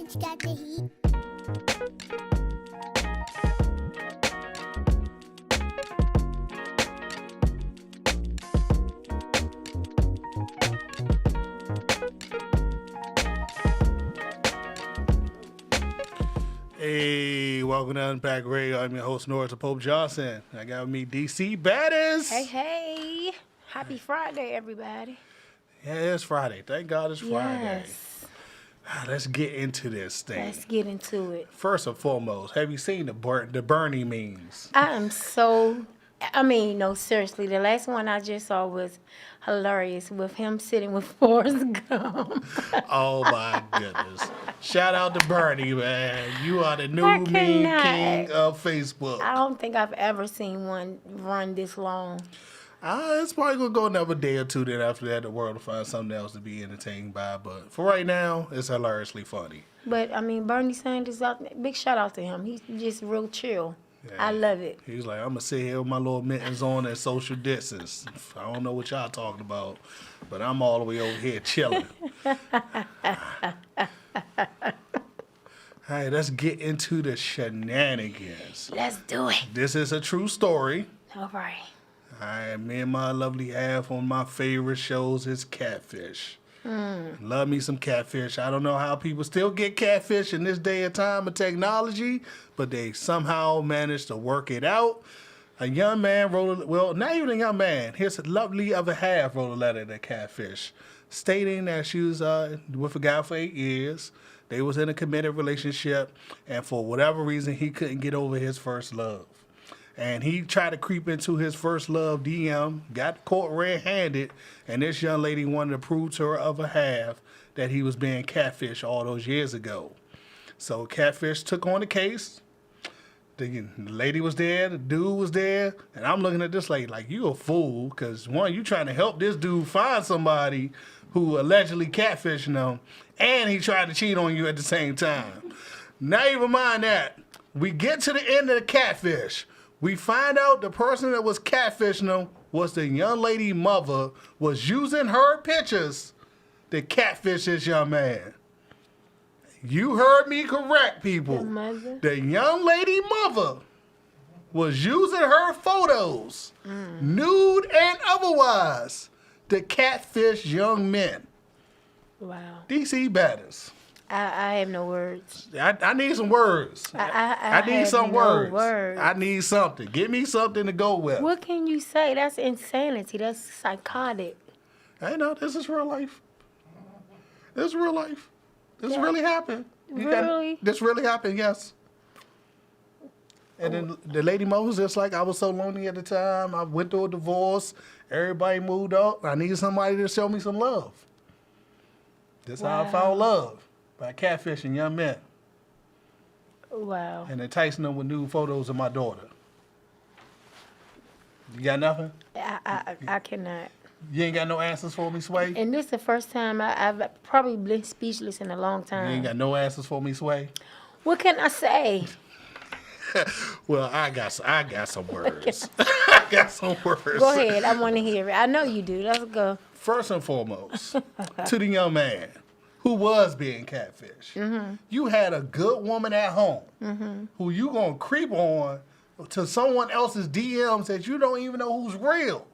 bitch got the heat. Hey, welcome to Unpacked Radio. I'm your host, Norris Pope Johnson. I got with me DC Baddest. Hey. Happy Friday, everybody. Yeah, it's Friday. Thank God it's Friday. Yes. Let's get into this thing. Let's get into it. First and foremost, have you seen the Bernie memes? No, seriously, the last one I just saw was hilarious with him sitting with Forrest Gump. Oh, my goodness. Shout out to Bernie, man. You are the new I meme cannot. king of Facebook. I don't think I've ever seen one run this long. It's probably going to go another day or two. Then after that, the world will find something else to be entertained by. But for right now, it's hilariously funny. But, Bernie Sanders, big shout out to him. He's just real chill. Yeah. I love it. He's like, I'm going to sit here with my little mittens on and social distance. I don't know what y'all talking about, but I'm all the way over here chilling. All right, let's get into the shenanigans. Let's do it. This is a true story. All right. All right, me and my lovely half on my favorite shows is Catfish. Love me some catfish. I don't know how people still get catfish in this day and time of technology, but they somehow managed to work it out. A young man not even a young man, his lovely other half wrote a letter to Catfish stating that she was with a guy for 8 years. They was in a committed relationship, and for whatever reason, he couldn't get over his first love. And he tried to creep into his first love DM, got caught red-handed, and this young lady wanted to prove to her other half that he was being catfished all those years ago. So Catfish took on the case. The lady was there, the dude was there, and I'm looking at this lady like, you a fool, because one, you trying to help this dude find somebody who allegedly catfishing him, and he tried to cheat on you at the same time. Not even mind that. We get to the end of the catfish. We find out the person that was catfishing him was the young lady mother, was using her pictures to catfish this young man. You heard me correct, people. The young lady mother was using her photos, nude and otherwise, to catfish young men. Wow. DC Baddest. I have no words. I need some words. I need some words. I need something. Give me something to go with. What can you say? That's insanity. That's psychotic. I know, this is real life. This is real life. This really happened. Really? This really happened, yes. And then the lady Mo was just like, I was so lonely at the time. I went through a divorce. Everybody moved up. I needed somebody to show me some love. This is how I found love. By catfishing young men. Wow. And enticing them with nude photos of my daughter. You got nothing? I cannot. You ain't got no answers for me, Sway? And this is the first time I've probably been speechless in a long time. You ain't got no answers for me, Sway? What can I say? Well, I got some words. I got some words. Go ahead. I want to hear it. I know you do. Let's go. First and foremost, to the young man who was being catfished. You had a good woman at home who you going to creep on to someone else's DMs that you don't even know who's real.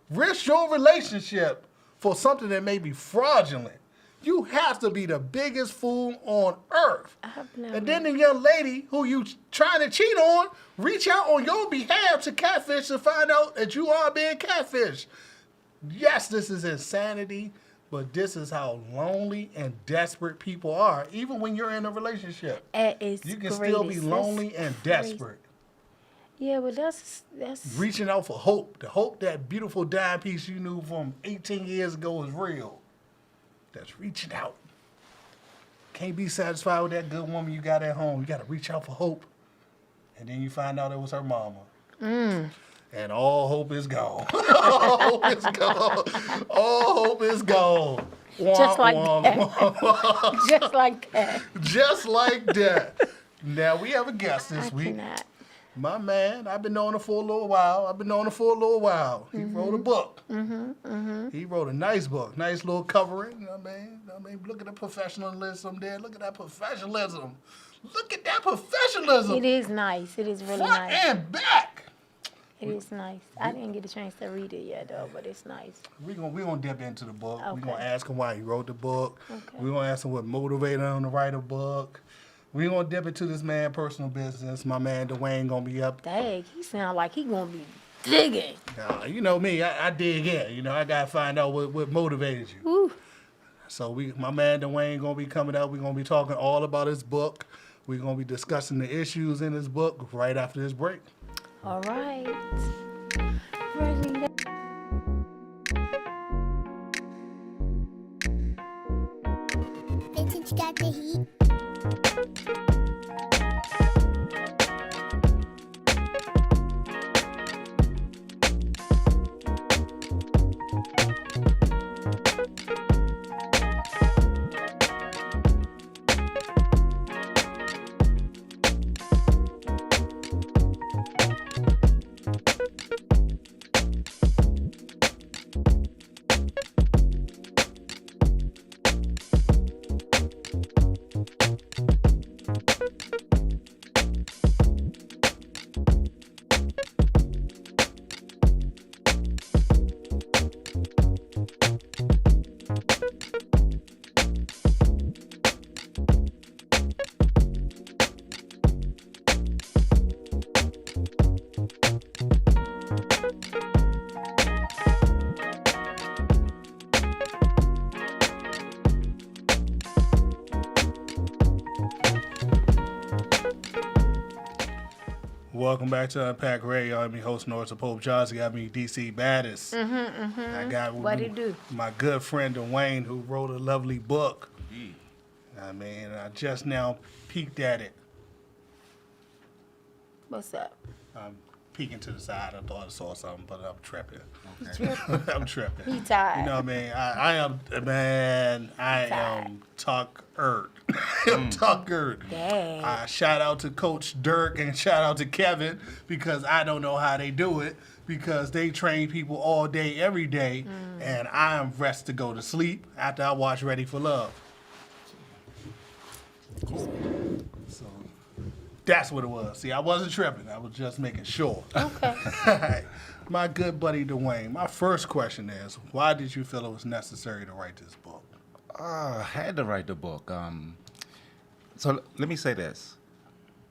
Risk your relationship for something that may be fraudulent. You have to be the biggest fool on earth. And then the young lady who you trying to cheat on, reach out on your behalf to catfish to find out that you are being catfished. Yes, this is insanity. But this is how lonely and desperate people are, even when you're in a relationship. You can still be lonely and desperate. Yeah, but that's reaching out for hope. The hope that beautiful dime piece you knew from 18 years ago is real. That's reaching out. Can't be satisfied with that good woman you got at home. You got to reach out for hope. And then you find out it was her mama. And all hope is gone. All hope is gone. All hope is gone. Just like that. Just like that. Just like that. Now, we have a guest this week. Cannot. My man, I've been knowing him for a little while. He wrote a book. He wrote a nice book, nice little covering. You know what I mean? Look at the professionalism there. Look at that professionalism. It is nice. It is really Front nice. and back. It is nice. I didn't get a chance to read it yet, though, but it's nice. We're gonna dip into the book. We're Okay. gonna ask him why he wrote the book. Okay. We're gonna ask him what motivated him to write a book. We're gonna dip into this man's personal business. My man Dwayne gonna be up. Dang, he sound like he gonna be digging. You know me, I dig in. You know, I gotta find out what motivated you. Woo. So my man Dwayne gonna be coming out. We're gonna be talking all about his book. We're gonna be discussing the issues in his book right after this break. All right. Ready. Vintage got the heat. Welcome back to Unpacked Radio. I'm your host, Norris Pope Johnson. Got me DC Baddest. I got What he do? my good friend Dwayne, who wrote a lovely book. I mean, I just now peeked at it. What's up? I'm peeking to the side. I thought I saw something, but I'm tripping. Tripping. I'm tripping. He tired. You know what I mean? I am tuckered. I'm tuckered. Dang. Shout out to Coach Dirk and shout out to Kevin because I don't know how they do it because they train people all day, every day, and I am rest to go to sleep after I watch Ready for Love. So that's what it was. See, I wasn't tripping. I was just making sure. Okay. My good buddy Dwayne, my first question is, why did you feel it was necessary to write this book? I had to write the book. So let me say this.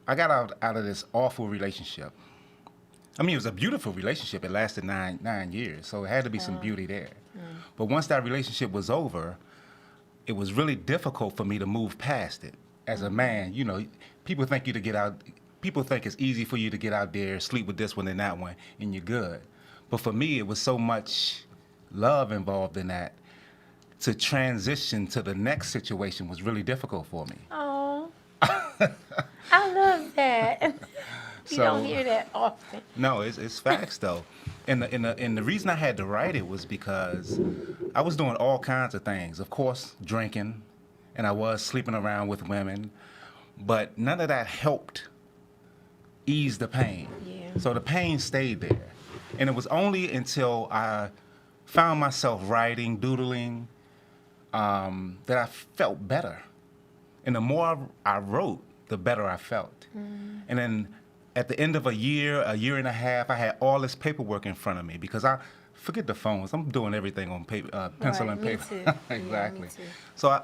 I got out of this awful relationship. I mean, it was a beautiful relationship. It lasted nine years, so it had to be some beauty there. But once that relationship was over, it was really difficult for me to move past it. As a man, you know, people think it's easy for you to get out there, sleep with this one and that one, and you're good. But for me, it was so much love involved in that. To transition to the next situation was really difficult for me. Oh, I love that. You don't hear that often. No, it's facts though, and the reason I had to write it was because I was doing all kinds of things. Of course, drinking, and I was sleeping around with women, but none of that helped ease the pain. Yeah. So the pain stayed there, and it was only until I found myself writing, doodling, that I felt better. And the more I wrote, the better I felt. And then at the end of a year and a half, I had all this paperwork in front of me because I forget the phones. I'm doing everything on paper, pencil Right, and me paper. too. Exactly. Yeah, me too. So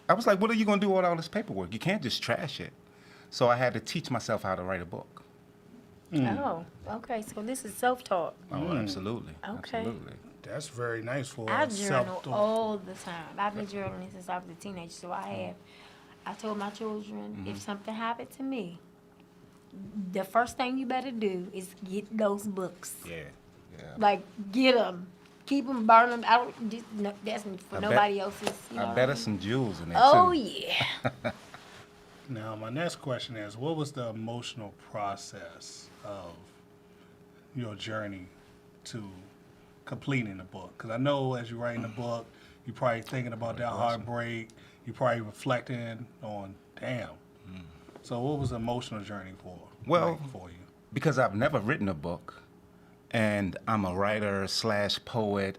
I was like, what are you going to do with all this paperwork? You can't just trash it. So I had to teach myself how to write a book. Oh, okay. So this is self-taught. Oh, absolutely. Okay. Absolutely. That's very nice for I a journal self-taught. all the time. I've been journaling since I was a teenager. So I told my children, if something happened to me, the first thing you better do is get those books. Yeah. Yeah. Like, get them. Keep them, burn them. I don't, that's for nobody else's. You know I what bet mean? there's some jewels in there, Oh, too. yeah. Now, my next question is, what was the emotional process of your journey to completing the book? Because I know as you're writing the book, you're probably thinking about that heartbreak. You're probably reflecting on, damn. So what was the emotional journey for Well, you? because I've never written a book, and I'm a writer / poet.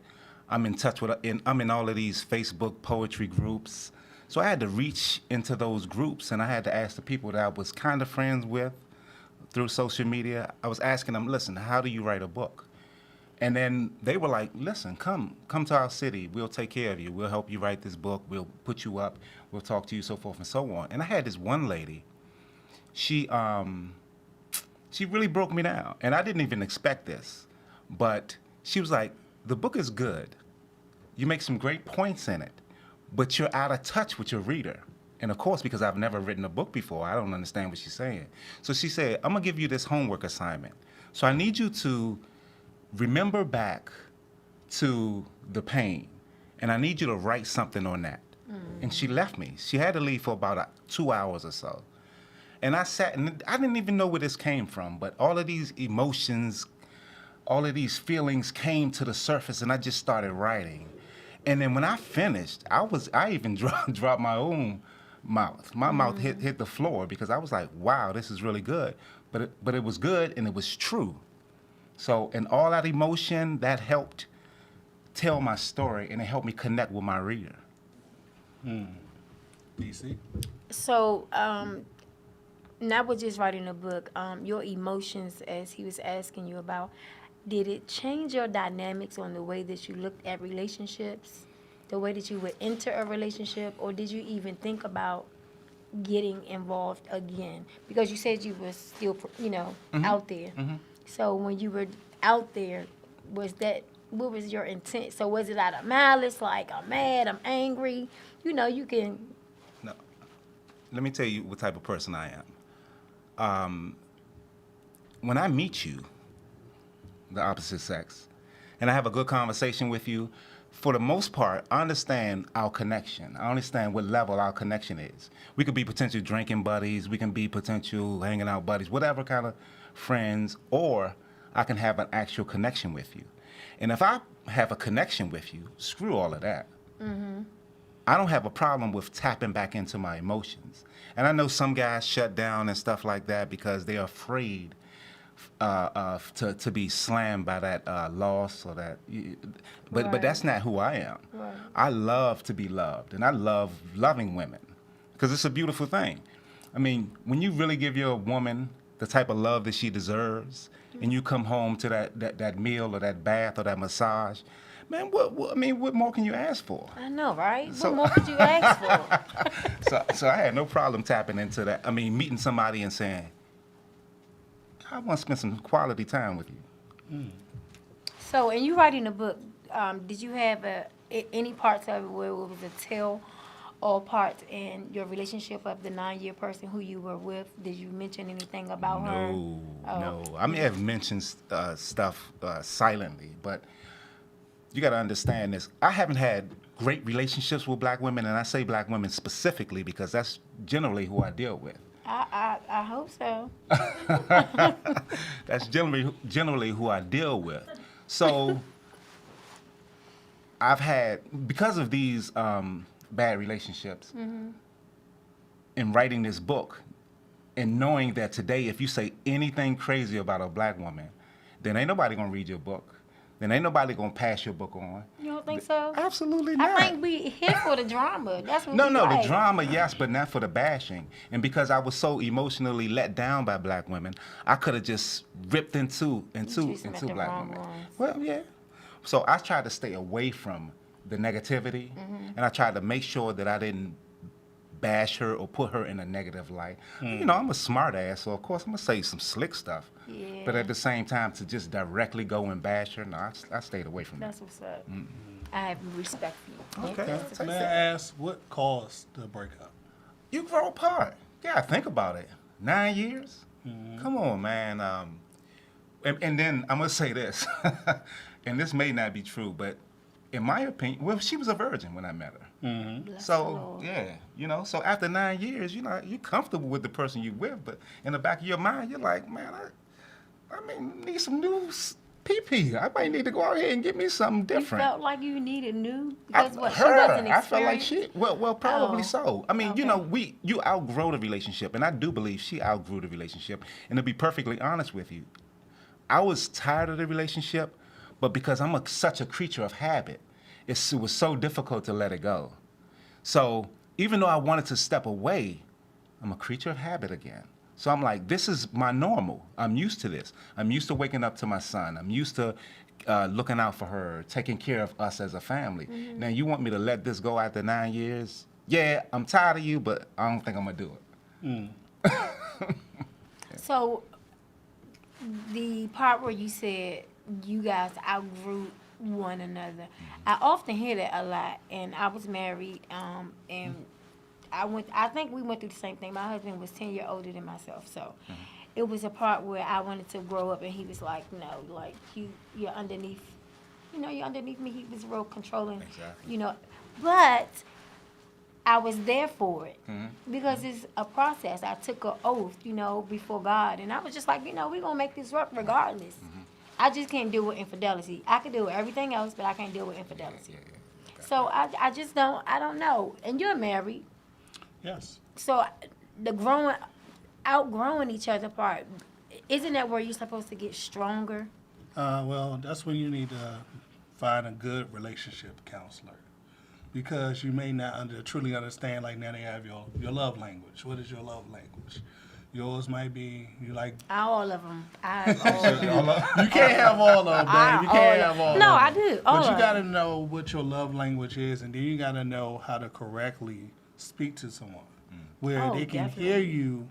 I'm in touch with, I'm in all of these Facebook poetry groups. So I had to reach into those groups, and I had to ask the people that I was kind of friends with through social media. I was asking them, listen, how do you write a book? And then they were like, listen, come to our city. We'll take care of you. We'll help you write this book. We'll put you up. We'll talk to you, so forth and so on. And I had this one lady. She really broke me down. And I didn't even expect this. But she was like, the book is good. You make some great points in it. But you're out of touch with your reader. And of course, because I've never written a book before, I don't understand what she's saying. So she said, I'm going to give you this homework assignment. So I need you to remember back to the pain, and I need you to write something on that. And she left me. She had to leave for about 2 hours or so. And I sat, and I didn't even know where this came from, but all of these emotions, all of these feelings came to the surface, and I just started writing. And then when I finished, I even dropped my own mouth. My mouth hit the floor, because I was like, wow, this is really good. But it was good, and it was true. So, and all that emotion, that helped tell my story, and it helped me connect with my reader. DC? So, not with just writing a book, your emotions, as he was asking you about, did it change your dynamics on the way that you looked at relationships, the way that you would enter a relationship, or did you even think about getting involved again? Because you said you were still, out there. So when you were out there, what was your intent? So was it out of malice, like I'm mad, I'm angry? You can... No. Let me tell you what type of person I am. When I meet you, the opposite sex, and I have a good conversation with you, for the most part, I understand our connection. I understand what level our connection is. We could be potential drinking buddies. We can be potential hanging out buddies, whatever kind of friends, or I can have an actual connection with you. And if I have a connection with you, screw all of that. I don't have a problem with tapping back into my emotions. And I know some guys shut down and stuff like that because they're afraid to be slammed by that loss or that. But that's not who I am. Right. I love to be loved, and I love loving women because it's a beautiful thing. I mean, when you really give your woman the type of love that she deserves, and you come home to that meal or that bath or that massage, man, what more can you ask for? I know, right? So- What more could you ask for? So I had no problem tapping into that. I mean, meeting somebody and saying, I want to spend some quality time with you. So, in you writing a book, did you have any parts of it where it was a tell all parts in your relationship of the 9-year person who you were with? Did you mention anything about her? No. I may have mentioned stuff silently, but you got to understand this. I haven't had great relationships with black women, and I say black women specifically because that's generally who I deal with. I hope so. That's generally who I deal with. So I've had, because of these bad relationships, in writing this book, and knowing that today, if you say anything crazy about a black woman, then ain't nobody gonna read your book. Then ain't nobody gonna pass your book on. You don't think so? Absolutely not. I think we here for the drama. That's what No, we the like. drama, yes, but not for the bashing. And because I was so emotionally let down by black women, I could have just ripped into just met the black wrong women. ones. Well, yeah. So I tried to stay away from the negativity, and I tried to make sure that I didn't bash her or put her in a negative light. You know, I'm a smart ass, so of course I'm gonna say some slick stuff. Yeah. But at the same time, to just directly go and bash her, no, I stayed away from that. That's what's up. I have respect for you. Okay. May I ask what caused the breakup? You grow apart. Yeah, think about it. 9 years? Come on, man. And then I'm going to say this, and this may not be true, but in my opinion, well, she was a virgin when I met her. Bless the So, Lord. yeah, so after 9 years, you're comfortable with the person you're with, but in the back of your mind, you're like, man, I need some new PP, I might need to go out here and get me something You different. felt like you needed new I, because what she her, wasn't I felt like experienced? she, well, probably Oh, so. I mean, okay. you know, you outgrow the relationship, and I do believe she outgrew the relationship. And to be perfectly honest with you, I was tired of the relationship, but because I'm such a creature of habit, it was so difficult to let it go. So even though I wanted to step away, I'm a creature of habit again. So I'm like, this is my normal. I'm used to this. I'm used to waking up to my son. I'm used to looking out for her, taking care of us as a family. Mm-hmm. Now you want me to let this go after 9 years? Yeah, I'm tired of you, but I don't think I'm gonna do it. So the part where you said you guys outgrew one another, I often hear that a lot. And I was married, and I think we went through the same thing. My husband was 10 years older than myself, so it was a part where I wanted to grow up, and he was like, "No, like you're underneath, you're underneath me." He was real controlling, Exactly. But I was there for it because it's a process. I took an oath, before God, and I was just like, we're gonna make this work regardless. I just can't deal with infidelity. I can deal with everything else, but I can't deal with infidelity. So I just I don't know. And you're married. Yes. So the outgrowing each other part, isn't that where you're supposed to get stronger? Well, that's when you need to find a good relationship counselor, because you may not truly understand. Like now they have your love language. What is your love language? Yours might be you like. All of them. I have all of them. You can't have all of them, babe. You can't have all of them. No, I do. All But you of got to them. know what your love language is, and then you got to know how to correctly speak to someone where Oh, they can definitely. hear you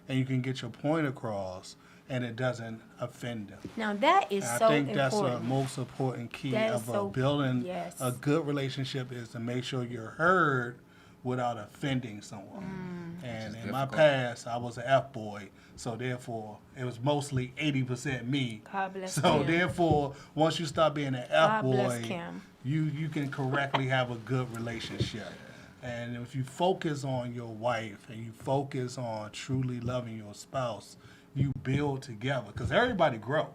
and you can get your point across and it doesn't offend them. Now that is And so I think that's important. the most important key That is of so- building yes. a good relationship is to make sure you're heard without offending someone. And in my difficult. past, I was an F-boy, so therefore it was mostly 80% me. God bless So Kim. therefore, once you stop being an God bless F-boy, Kim. you can correctly have a good relationship. And if you focus on your wife and you focus on truly loving your spouse, you build together. Because everybody grow.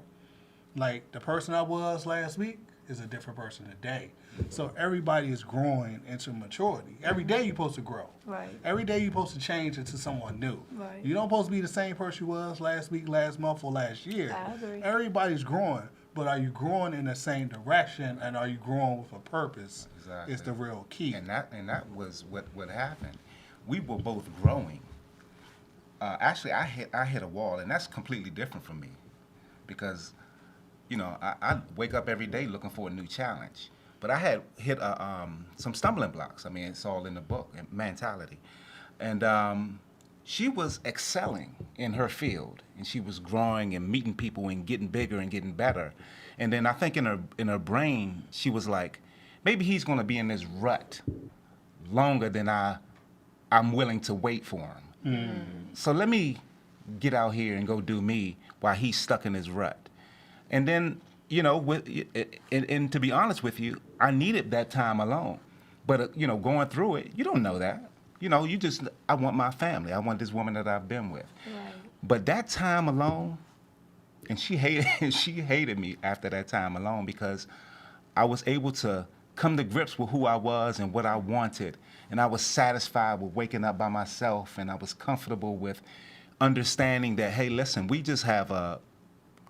Like the person I was last week is a different person today. So everybody is growing into maturity. Every day you're supposed to grow. Right. Every day you're supposed to change into someone new. Right. You don't supposed to be the same person you was last week, last month, or last year. I agree. Everybody's growing. But are you growing in the same direction, and are you growing with a purpose? Exactly. Is the real key. And that was what happened. We were both growing. Actually, I hit a wall, and that's completely different from me, because, I wake up every day looking for a new challenge. But I had hit some stumbling blocks. I mean, it's all in the book, mentality, and she was excelling in her field, and she was growing and meeting people and getting bigger and getting better. And then I think in her brain, she was like, maybe he's going to be in this rut longer than I'm willing to wait for him. So let me get out here and go do me while he's stuck in his rut. And then, and to be honest with you, I needed that time alone. But, going through it, you don't know that. I want my family. I want this woman that I've been with. Right. But that time alone, and she hated me after that time alone, because I was able to come to grips with who I was and what I wanted. And I was satisfied with waking up by myself, and I was comfortable with understanding that, hey, listen, we just have a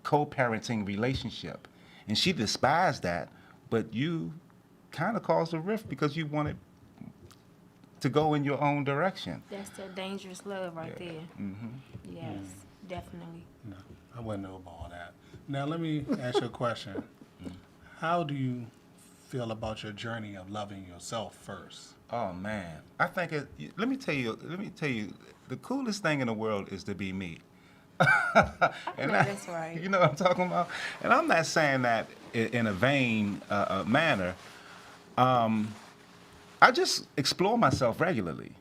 co-parenting relationship. And she despised that, but you kind of caused a rift because you wanted to go in your own direction. That's that dangerous love right there. Mm-hmm. Yes, definitely. No, I wouldn't know about all that. Now let me ask you a question. How do you feel about your journey of loving yourself first? Oh man, I think let me tell you, the coolest thing in the world is to be me. And know that's right. You know what I'm talking about? And I'm not saying that in a vain manner. I just explore myself regularly,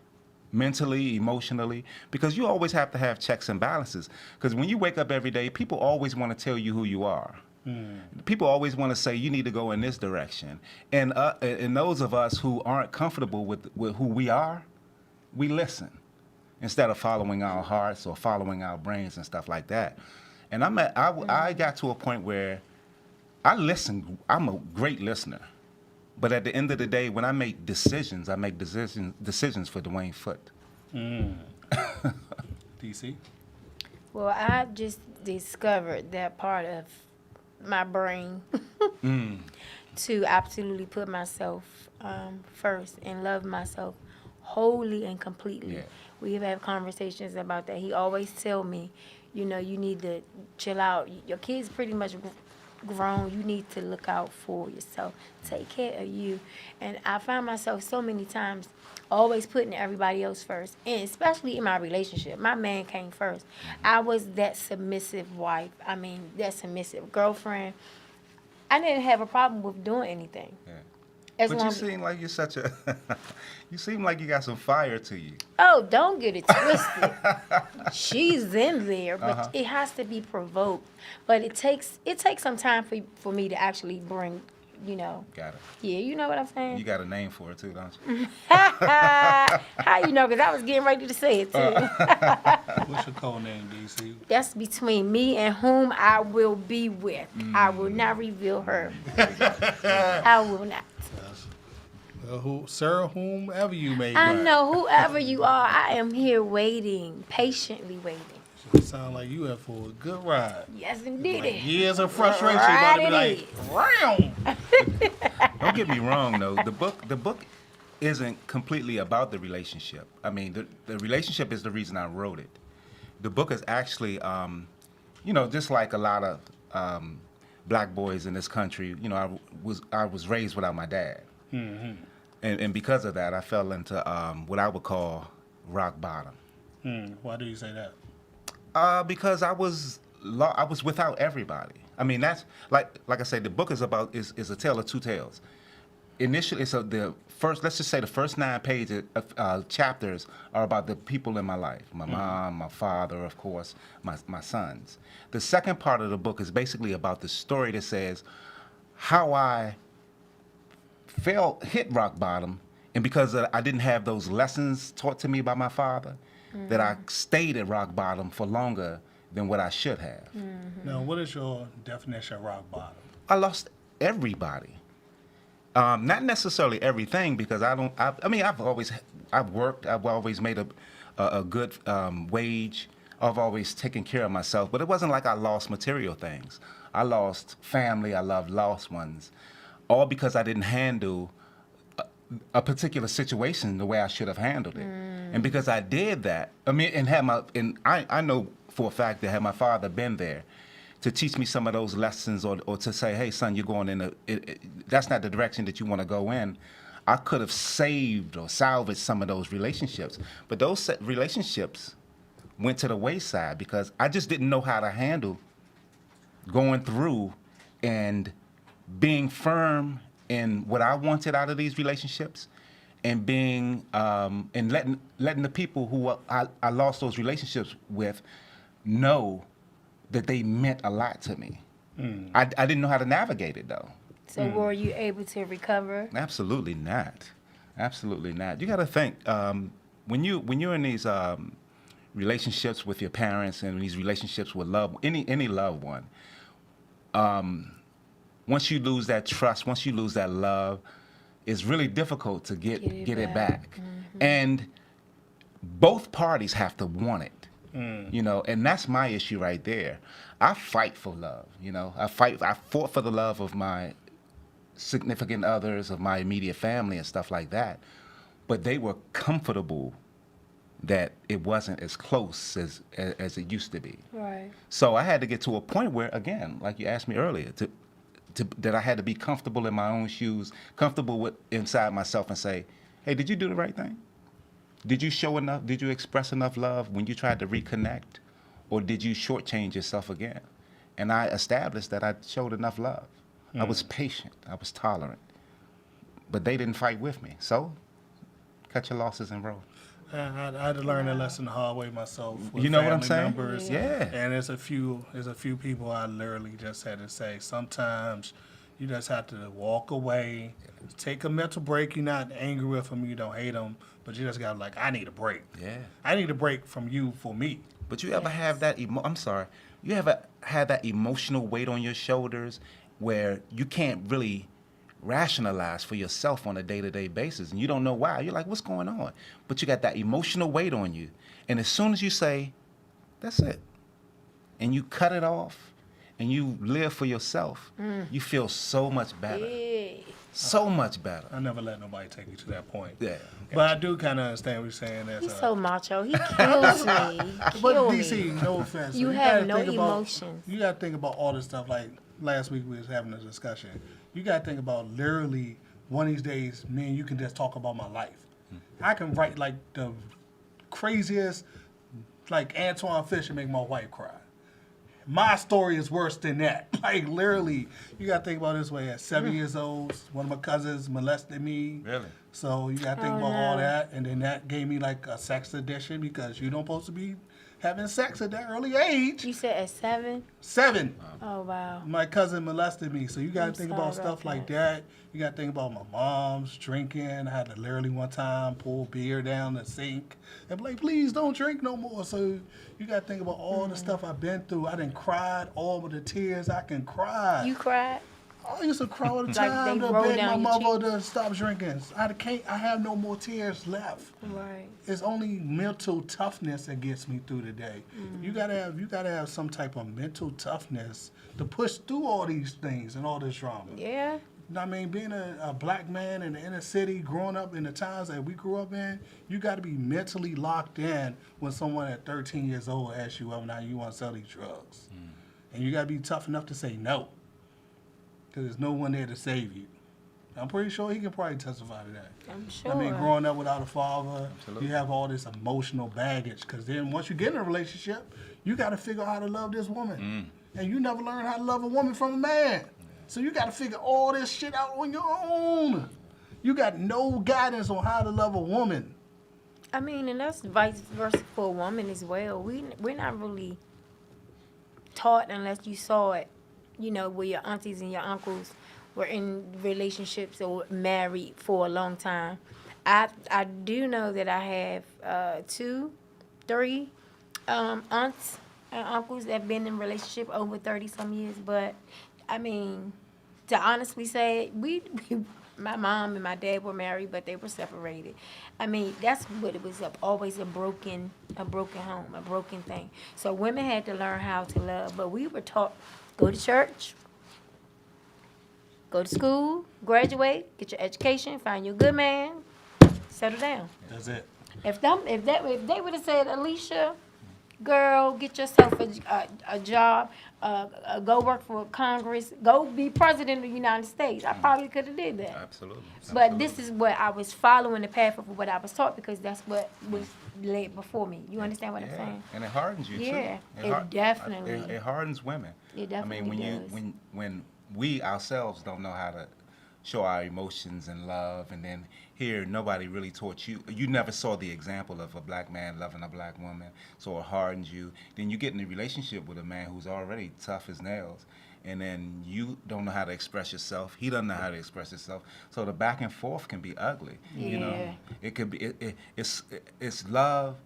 mentally, emotionally, because you always have to have checks and balances. Because when you wake up every day, people always want to tell you who you are. People always want to say you need to go in this direction. And those of us who aren't comfortable with who we are, we listen instead of following our hearts or following our brains and stuff like that. And I got to a point where I listen. I'm a great listener. But at the end of the day, when I make decisions decisions for Dwayne Foote. DC? Well, I just discovered that part of my brain to absolutely put myself first and love myself wholly and completely. Yeah. We have had conversations about that. He always tell me, you know, you need to chill out. Your kids pretty much grown. You need to look out for yourself. Take care of you. And I find myself so many times always putting everybody else first, and especially in my relationship. My man came first. I was that submissive wife. I mean, that submissive girlfriend. I didn't have a problem with doing anything. Yeah. As But long you seem like you're such a. You seem like you got some fire to you. Oh, don't get it twisted. She's in there, but it has to be provoked. But it takes some time for me to actually bring, you know. Got it. Yeah, you know what I'm saying? You got a name for it too, don't you? How you know? Because I was getting ready to say it too. What's your code name, DC? That's between me and whom I will be with. I will not reveal her. I will not. Sir, whomever you may be. I know whoever you are, I am here waiting, patiently waiting. You sound like you have for a good ride. Yes, indeed. Years of frustration about to be like, round. Don't get me wrong though. The book isn't completely about the relationship. I mean, the relationship is the reason I wrote it. The book is actually, you know, just like a lot of black boys in this country. You know, I was raised without my dad. Mm-hmm. And because of that, I fell into what I would call rock bottom. Why do you say that? Because I was without everybody. I mean, that's like I said, the book is a tale of two tales. Initially, so let's just say the first 9 pages chapters are about the people in my life: my mom, my father, of course, my sons. The second part of the book is basically about the story that says how I hit rock bottom, and because I didn't have those lessons taught to me by my father, that I stayed at rock bottom for longer than what I should have. Now, what is your definition of rock bottom? I lost everybody. Not necessarily everything, because I've worked. I've always made a good wage. I've always taken care of myself, but it wasn't like I lost material things. I lost family. I loved lost ones, all because I didn't handle a particular situation the way I should have handled it. And because I did that, I know for a fact that had my father been there to teach me some of those lessons, or to say, hey, son, you're going in that's not the direction that you want to go in, I could have saved or salvaged some of those relationships. But those relationships went to the wayside because I just didn't know how to handle going through and being firm in what I wanted out of these relationships, and being and letting the people who I lost those relationships with know that they meant a lot to me. I didn't know how to navigate it though. So were you able to recover? Absolutely not. Absolutely not. You got to think when you're in these relationships with your parents and these relationships with any loved one. Once you lose that trust, once you lose that love, it's really difficult to get it back. And both parties have to want it, you know, and that's my issue right there. I fight for love, you know. I fought for the love of my significant others, of my immediate family and stuff like that. But they were comfortable that it wasn't as close as it used to be. Right. So I had to get to a point where, again, like you asked me earlier, that I had to be comfortable in my own shoes, comfortable inside myself, and say, hey, did you do the right thing? Did you show enough? Did you express enough love when you tried to reconnect? Or did you shortchange yourself again? And I established that I showed enough love. I was patient. I was tolerant. But they didn't fight with me. So cut your losses and roll. I had to learn that lesson the hard way myself. With You know what I'm family saying? Members. Yeah. And there's a few people I literally just had to say, sometimes you just have to walk away, take a mental break. You're not angry with them, you don't hate them, but you just got like, I need a break. Yeah. I need a break from you for me. But you ever have that you ever had that emotional weight on your shoulders, where you can't really rationalize for yourself on a day-to-day basis, and you don't know why. You're like, what's going on? But you got that emotional weight on you, and as soon as you say, that's it, and you cut it off, and you live for yourself, you feel so much better. Yeah. So much better. I never let nobody take me to that point. Yeah. But I do kind of understand what you're saying. He's so macho. He kills me. He But kills DC, me. no offense. You gotta have no think about- emotions. You got to think about all this stuff. Like last week we was having a discussion. You got to think about literally one of these days, me and you can just talk about my life. I can write like the craziest, like Antoine Fisher make my wife cry. My story is worse than that. Like literally, you gotta think about it this way. At 7 years old, one of my cousins molested me. Really? So you gotta think Oh, about all no. that, and then that gave me like a sex addiction because you don't supposed to be having sex at that early age. You said at 7? 7. Oh, wow. My cousin molested me, so you gotta I'm think sorry about about stuff like that. You gotta think about my mom's drinking. I had to literally one time pull beer down the sink and be like, please don't drink no more. So you gotta think about all the stuff I've been through. I done cried all of the tears I can cry. You cried? I used to cry all the Like time they to roll beg my down your mother to stop drinking. I have no more tears left. Right. It's only mental toughness that gets me through the day. You gotta have some type of mental toughness to push through all these things and all this drama. Yeah. I mean, being a black man in the inner city, growing up in the times that we grew up in, you got to be mentally locked in when someone at 13 years old asks you whether or not you want to sell these drugs. And you got to be tough enough to say no, because there's no one there to save you. I'm pretty sure he can probably testify to that. I'm sure. I mean, growing up without a father, Absolutely. you have all this emotional baggage, because then once you get in a relationship, you got to figure out how to love this woman. And you never learn how to love a woman from a man. So you got to figure all this shit out on your own. You got no guidance on how to love a woman. I mean, and that's vice versa for a woman as well. We're not really taught unless you saw it, you know, where your aunties and your uncles were in relationships or married for a long time. I do know that I have 2, 3 aunts and uncles that have been in relationship over 30 some years, but I mean, to honestly say, my mom and my dad were married, but they were separated. I mean, that's what it was, always a broken home, a broken thing. So women had to learn how to love, but we were taught, go to church, go to school, graduate, get your education, find you a good man, settle down. That's it. If they would have said, Alicia, girl, get yourself a job, go work for Congress, go be president of the United States, I probably could have did that. Absolutely. But this is what I was following the path of what I was taught, because that's what was laid before me. You understand what I'm saying? And it hardens you Yeah, too. it definitely- It hardens women. It I mean, definitely when we ourselves don't know how to show our emotions and love, and then here nobody really taught you. You never saw the example of a black man loving a black woman, so it hardens you. Then you get in a relationship with a man who's already tough as nails, and then you don't know how to express yourself. He doesn't know how to express himself. So the back and forth can be ugly. You know, Yeah. it could be. It's love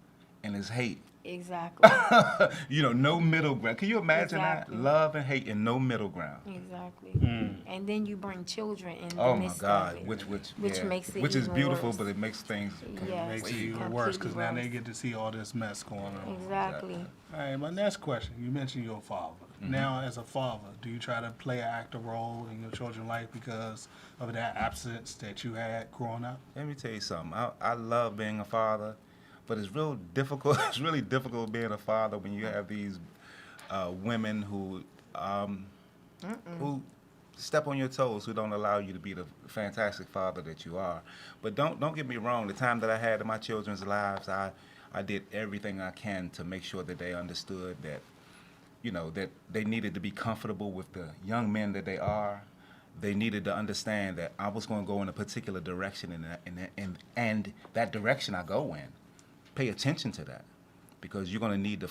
and it's hate. Exactly. You know, no middle ground. Can you imagine Exactly. that? Love and hate and no middle ground. Exactly. And then you bring children in the Oh my midst God, of it. which Which yeah. makes it which is even beautiful, worse. but it makes things. Yes. Makes it Completely even worse, because now worse. they get to see all this mess going on. Exactly. All right, my next question. You mentioned your father. Now, as a father, do you try to play an active role in your children's life because of that absence that you had growing up? Let me tell you something. I love being a father, but it's real difficult. It's really difficult being a father when you have these women who step on your toes, who don't allow you to be the fantastic father that you are. But don't get me wrong. The time that I had in my children's lives, I did everything I can to make sure that they understood that, you know, that they needed to be comfortable with the young men that they are. They needed to understand that I was going to go in a particular direction, and that direction I go in, pay attention to that, because you're going to need to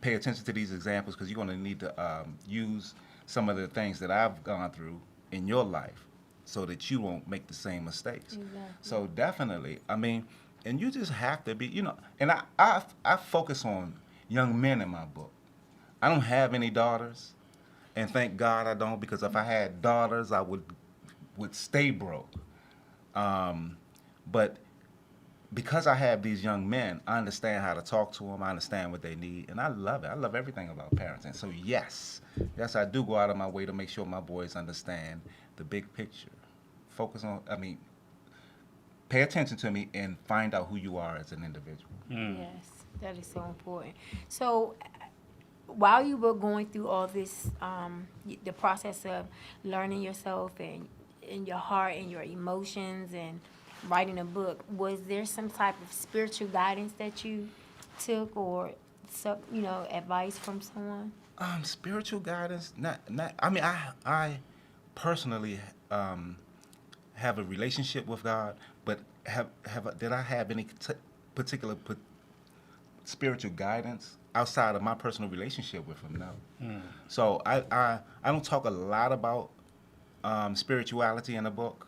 pay attention to these examples, because you're going to need to use some of the things that I've gone through in your life so that you won't make the same mistakes. Exactly. So definitely, I mean, and you just have to be, you know, and I focus on young men in my book. I don't have any daughters. And thank God I don't, because if I had daughters, I would stay broke. But because I have these young men, I understand how to talk to them. I understand what they need, and I love it. I love everything about parenting. So yes, I do go out of my way to make sure my boys understand the big picture. Focus on, pay attention to me and find out who you are as an individual. Yes, that is so important. So, while you were going through all this, the process of learning yourself and in your heart and your emotions and writing a book, was there some type of spiritual guidance that you took, or some, advice from someone? Spiritual guidance, not. I mean, I personally have a relationship with God, but did I have any particular spiritual guidance outside of my personal relationship with Him? No. So I don't talk a lot about spirituality in the book,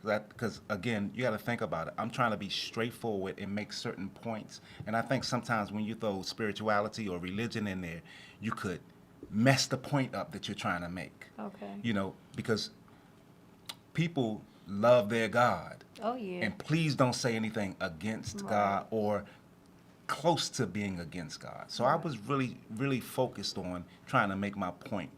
because again, you got to think about it. I'm trying to be straightforward and make certain points, and I think sometimes when you throw spirituality or religion in there, you could mess the point up that you're trying to make. Okay. Because people love their God. Oh, yeah. And please don't say anything against God or close to being against God. So I was really, really focused on trying to make my point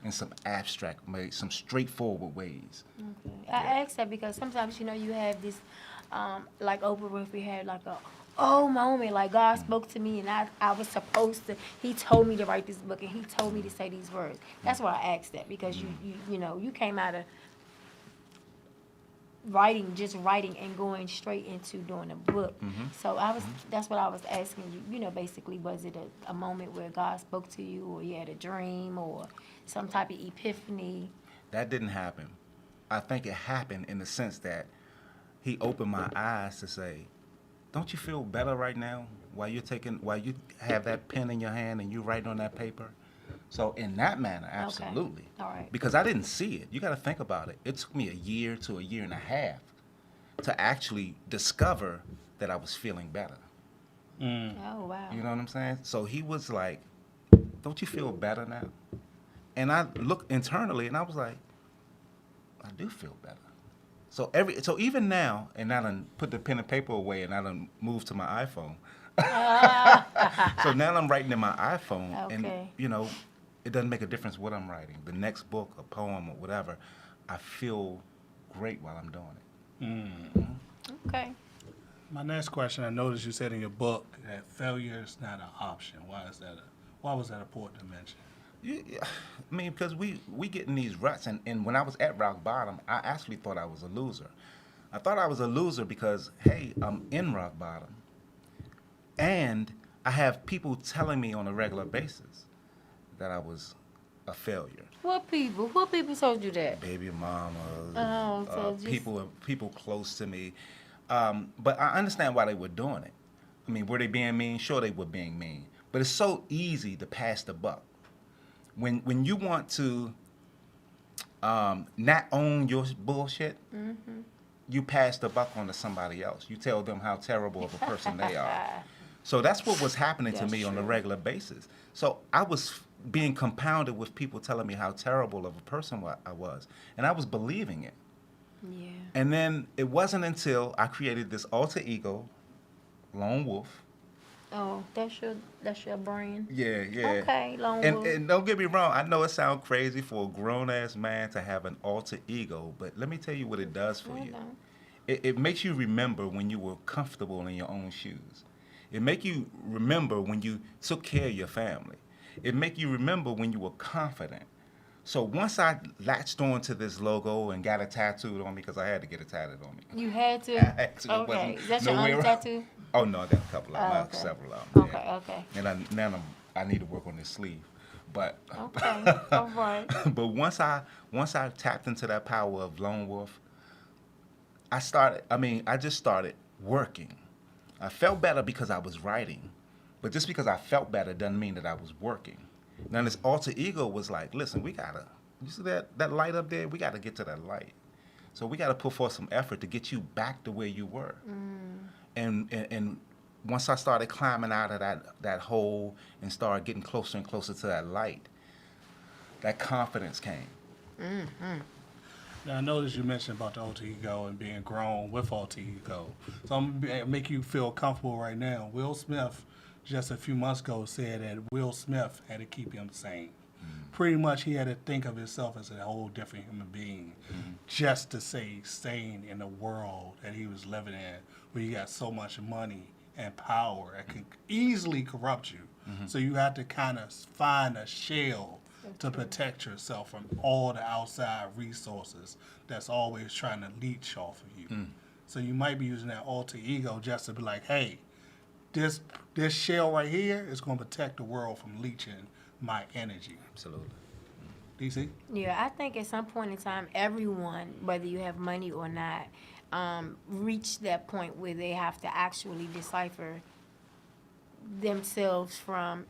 in some abstract ways, some straightforward ways. Okay. I asked that because sometimes, you have this, like Oprah Winfrey had like a moment, like God spoke to me and I was supposed to, He told me to write this book and He told me to say these words. That's why I asked that, because you came out of just writing and going straight into doing a book. So that's what I was asking you, basically, was it a moment where God spoke to you, or you had a dream, or some type of epiphany? That didn't happen. I think it happened in the sense that He opened my eyes to say, don't you feel better right now while you have that pen in your hand and you writing on that paper? So in that manner, absolutely. Okay. All right. Because I didn't see it. You got to think about it. It took me a year to a year and a half to actually discover that I was feeling better. Oh, wow. You know what I'm saying? So He was like, don't you feel better now? And I looked internally and I was like, I do feel better. So even now, and I done put the pen and paper away and I done moved to my iPhone. So now I'm writing in my iPhone, and it doesn't make a difference what I'm writing. The next book, a poem, or whatever, I feel great while I'm doing it. Okay. My next question, I noticed you said in your book that failure is not an option. Why was that important to mention? Yeah, I mean, because we get in these ruts, and when I was at rock bottom, I actually thought I was a loser. I thought I was a loser because, hey, I'm in rock bottom, and I have people telling me on a regular basis that I was a failure. What people? What people told you that? Baby mamas, so people close to me. But I understand why they were doing it. I mean, were they being mean? Sure, they were being mean. But it's so easy to pass the buck. When you want to not own your bullshit, you pass the buck on to somebody else. You tell them how terrible of a person they are. So that's what was happening to me on a regular basis. So I was being compounded with people telling me how terrible of a person I was, and I was believing it. Yeah. And then it wasn't until I created this alter ego, Lone Wolf. Oh, that's your brand. Yeah. Okay, Lone Wolf. And don't get me wrong, I know it sounds crazy for a grown-ass man to have an alter ego, but let me tell you what it does for you. It makes you remember when you were comfortable in your own shoes. It make you remember when you took care of your family. It make you remember when you were confident. So once I latched on to this logo and got it tattooed on me, because I had to get it tattooed on me. You had to? I had to. Okay. Is that your only tattoo? Oh, no, I got a couple of them. I have several of them. Okay. And I need to work on this sleeve. But okay, all right. But once I tapped into that power of Lone Wolf, I just started working. I felt better because I was writing, but just because I felt better doesn't mean that I was working. Now this alter ego was like, listen, you see that light up there? We gotta get to that light. So we gotta put forth some effort to get you back to where you were. And once I started climbing out of that hole and started getting closer and closer to that light, that confidence came. Now, I noticed you mentioned about the alter ego and being grown with alter ego. So I'm going to make you feel comfortable right now. Will Smith, just a few months ago, said that Will Smith had to keep him sane. Pretty much he had to think of himself as a whole different human being just to stay sane in the world that he was living in, where you got so much money and power that can easily corrupt you. So you have to kind of find a shell to protect yourself from all the outside resources that's always trying to leech off of you. So you might be using that alter ego just to be like, hey, this shell right here is going to protect the world from leeching my energy. Absolutely. DC? Yeah, I think at some point in time, everyone, whether you have money or not, reach that point where they have to actually decipher themselves from,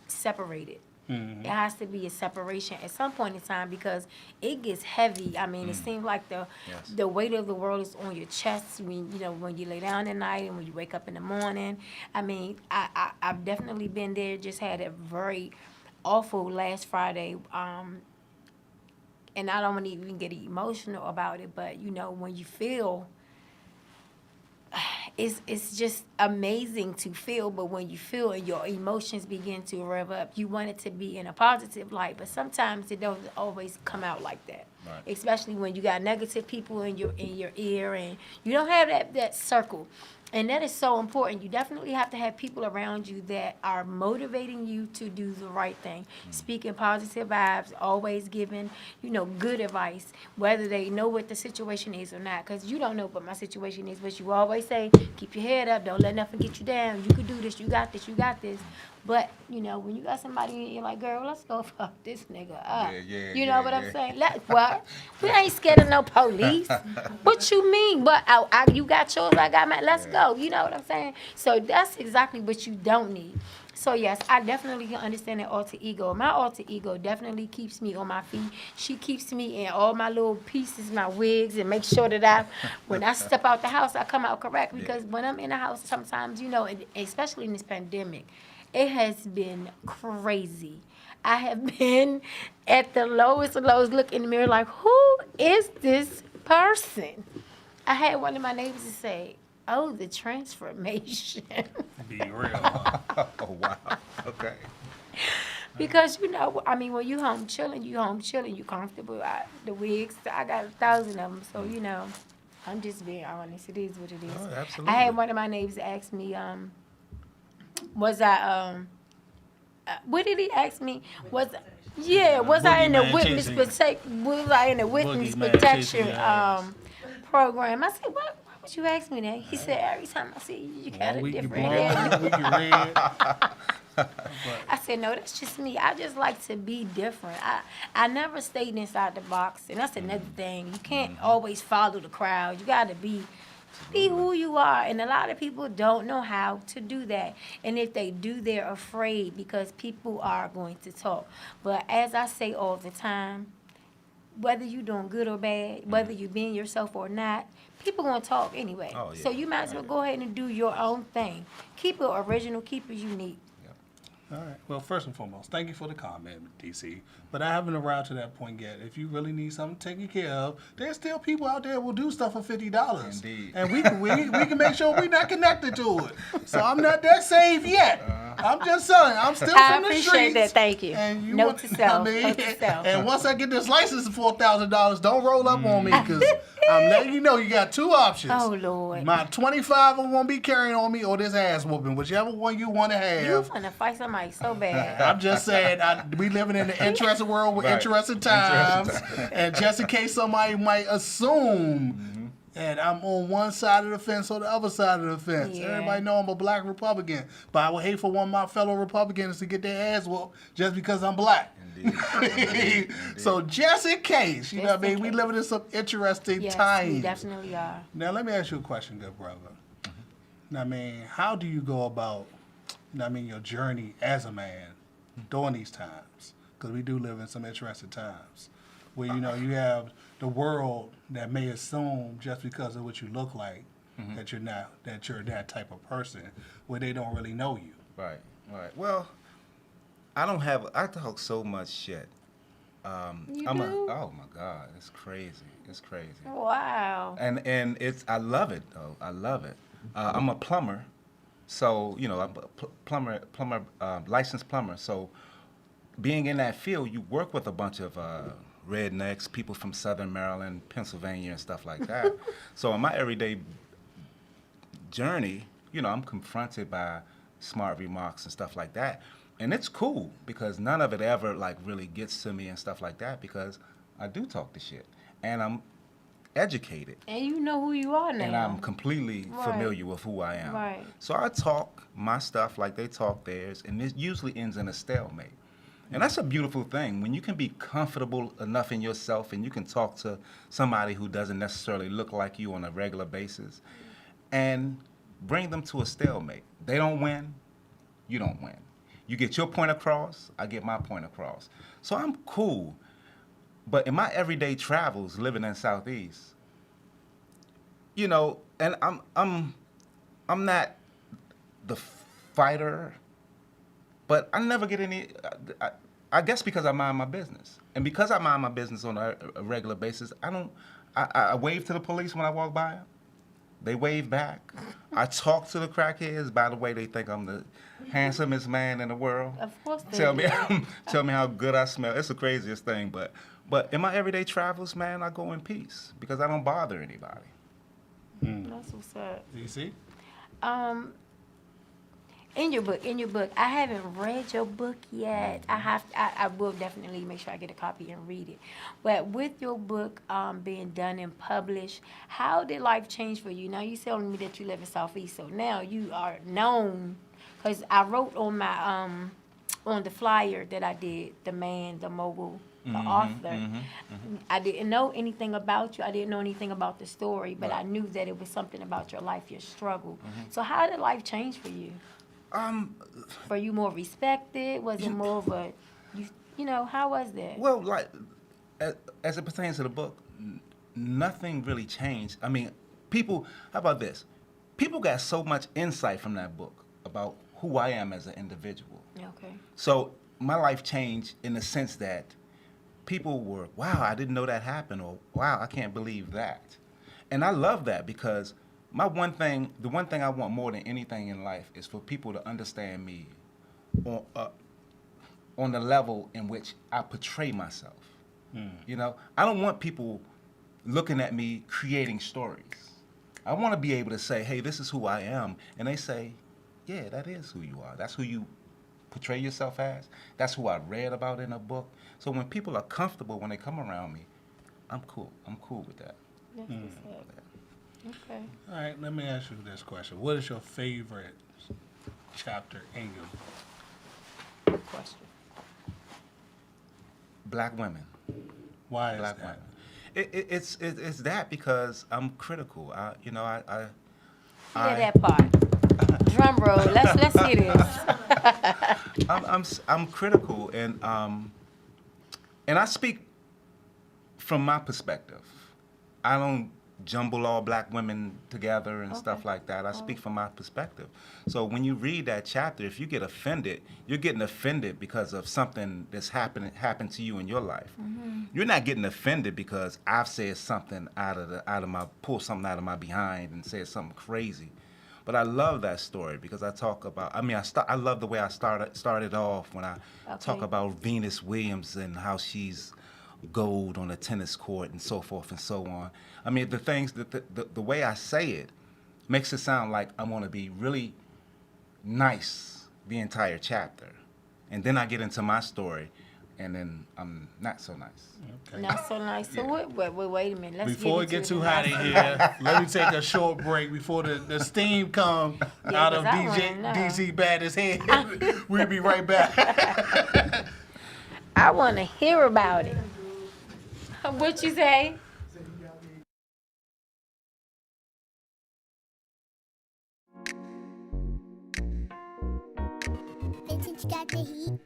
separated. It has to be a separation at some point in time because it gets heavy. I mean, it seems like the weight of the world is on your chest when you lay down at night and when you wake up in the morning. I mean, I've definitely been there. Just had a very awful last Friday. And I don't want to even get emotional about it, but when you feel. It's just amazing to feel, but when you feel and your emotions begin to rev up, you want it to be in a positive light, but sometimes it doesn't always come out like that. Right. Especially when you got negative people in your ear and you don't have that circle. And that is so important. You definitely have to have people around you that are motivating you to do the right thing. Speaking positive vibes, always giving, good advice, whether they know what the situation is or not. Because you don't know what my situation is, but you always say, keep your head up, don't let nothing get you down. You can do this, you got this, you got this. But, when you got somebody and you're like, girl, let's go fuck this nigga up. You know what I'm saying? What? We ain't scared of no police. What you mean? But you got yours, I got mine. Let's go. You know what I'm saying? So that's exactly what you don't need. So, yes, I definitely can understand that alter ego. My alter ego definitely keeps me on my feet. She keeps me in all my little pieces, my wigs, and make sure that when I step out the house, I come out correct. Because when I'm in the house, sometimes, especially in this pandemic, it has been crazy. I have been at the lowest of lows, look in the mirror like, who is this person? I had one of my neighbors to say, oh, the transformation. Be real. Oh, wow. Okay. Because, when you home chilling, you comfortable. The wigs, I got 1,000 of them, so, I'm just being honest. It is what it is. Oh, absolutely. I had one of my neighbors ask me, what did he ask me? Was I in the witness protection program? I said, why would you ask me that? He said, every time I see you, you got a different head. I said, no, that's just me. I just like to be different. I never stayed inside the box, and that's another thing. You can't always follow the crowd. You got to be who you are, and a lot of people don't know how to do that, and if they do, they're afraid because people are going to talk. But as I say all the time, whether you're doing good or bad, whether you're being yourself or not, people gonna talk anyway. Oh, yeah. So you might as well go ahead and do your own thing. Keep it original, keep it unique. All right. Well, first and foremost, thank you for the comment, DC. But I haven't arrived to that point yet. If you really need something taken care of, there's still people out there who will do stuff for $50. Indeed. And we can make sure we're not connected to it. So I'm not that saved yet. I'm just saying. I'm still from the streets. I appreciate that. Thank you. And Note to self. Note to self. And once I get this license for $4,000, don't roll up on me because I'm letting you know you got two options. Oh, Lord. My 25 won't be carrying on me or this ass whooping, whichever one you want to have. You want to fight somebody so bad. I'm just saying, we living in an interesting world with interesting times. And just in case somebody might assume that I'm on one side of the fence or the other side of the fence. Yeah. Everybody know I'm a black Republican. But I would hate for one of my fellow Republicans to get their ass whooped just because I'm black. Indeed. So just in case, you know what I mean? We living in some interesting times. We definitely are. Now, let me ask you a question, good brother. I mean, how do you go about, your journey as a man during these times? Because we do live in some interesting times where, you have the world that may assume just because of what you look like that you're that type of person where they don't really know you. Right. Well, I talk so much shit You I'm do? oh my God, it's crazy. It's crazy. Wow. And it's I love it though. I love it. I'm a plumber, so I'm a plumber, licensed plumber. So being in that field, you work with a bunch of rednecks, people from Southern Maryland, Pennsylvania, and stuff like that. So in my everyday journey, I'm confronted by smart remarks and stuff like that. And it's cool because none of it ever like really gets to me and stuff like that because I do talk the shit. And I'm educated. And you know who you are now. And I'm completely Right. familiar with who I am. Right. So I talk my stuff like they talk theirs, and it usually ends in a stalemate. And that's a beautiful thing when you can be comfortable enough in yourself and you can talk to somebody who doesn't necessarily look like you on a regular basis and bring them to a stalemate. They don't win, you don't win. You get your point across, I get my point across. So I'm cool. But in my everyday travels living in Southeast, and I'm not the fighter, but I never get any. I guess because I mind my business, and because I mind my business on a regular basis, I wave to the police when I walk by them. They wave back. I talk to the crackheads. By the way, they think I'm the handsomest man in the world. Of course they Tell do. me, tell me how good I smell. It's the craziest thing, but in my everyday travels, man, I go in peace because I don't bother anybody. That's what's up. You see? In your book, I haven't read your book yet. I will definitely make sure I get a copy and read it. But with your book being done and published, how did life change for you? Now you telling me that you live in Southeast, so now you are known. Because I wrote on my on the flyer that I did, the man, the mogul, the author. I didn't know anything about you. I didn't know anything about the story, but I knew that it was something about your life, your struggle. So how did life change for you? Were you more respected? Was it more of a, how was that? Well, like, as it pertains to the book, nothing really changed. I mean, how about this? People got so much insight from that book about who I am as an individual. Okay. So my life changed in the sense that people were, wow, I didn't know that happened, or wow, I can't believe that. And I love that because the one thing I want more than anything in life is for people to understand me on the level in which I portray myself. I don't want people looking at me creating stories. I want to be able to say, hey, this is who I am. And they say, yeah, that is who you are. That's who you portray yourself as. That's who I read about in a book. So when people are comfortable when they come around me, I'm cool. I'm cool with that. That's what's up. Okay. All right, let me ask you this question. What is your favorite chapter in your book? Good question. Black women. Why is Black that? women. It's that because I'm critical. I Hear that part. Drum roll. Let's hear this. I'm critical and I speak from my perspective. I don't jumble all black women together and stuff like that. I speak from my perspective. So when you read that chapter, if you get offended, you're getting offended because of something that's happened to you in your life. You're not getting offended because I've said something pulled something out of my behind and said something crazy. But I love that story because I talk about. I love the way I started off when I talk about Venus Williams and how she's gold on a tennis court and so forth and so on. I mean, the things that the way I say it makes it sound like I want to be really nice the entire chapter, and then I get into my story, and then I'm not so nice. Okay. Not so nice. So wait a minute. Let's Before it get gets too into hot in here, let me take a short break before the steam comes out of 'cause I wanna know. DC Baddest head. We'll be right back. I want to hear about it. What you say? Vintage got the heat.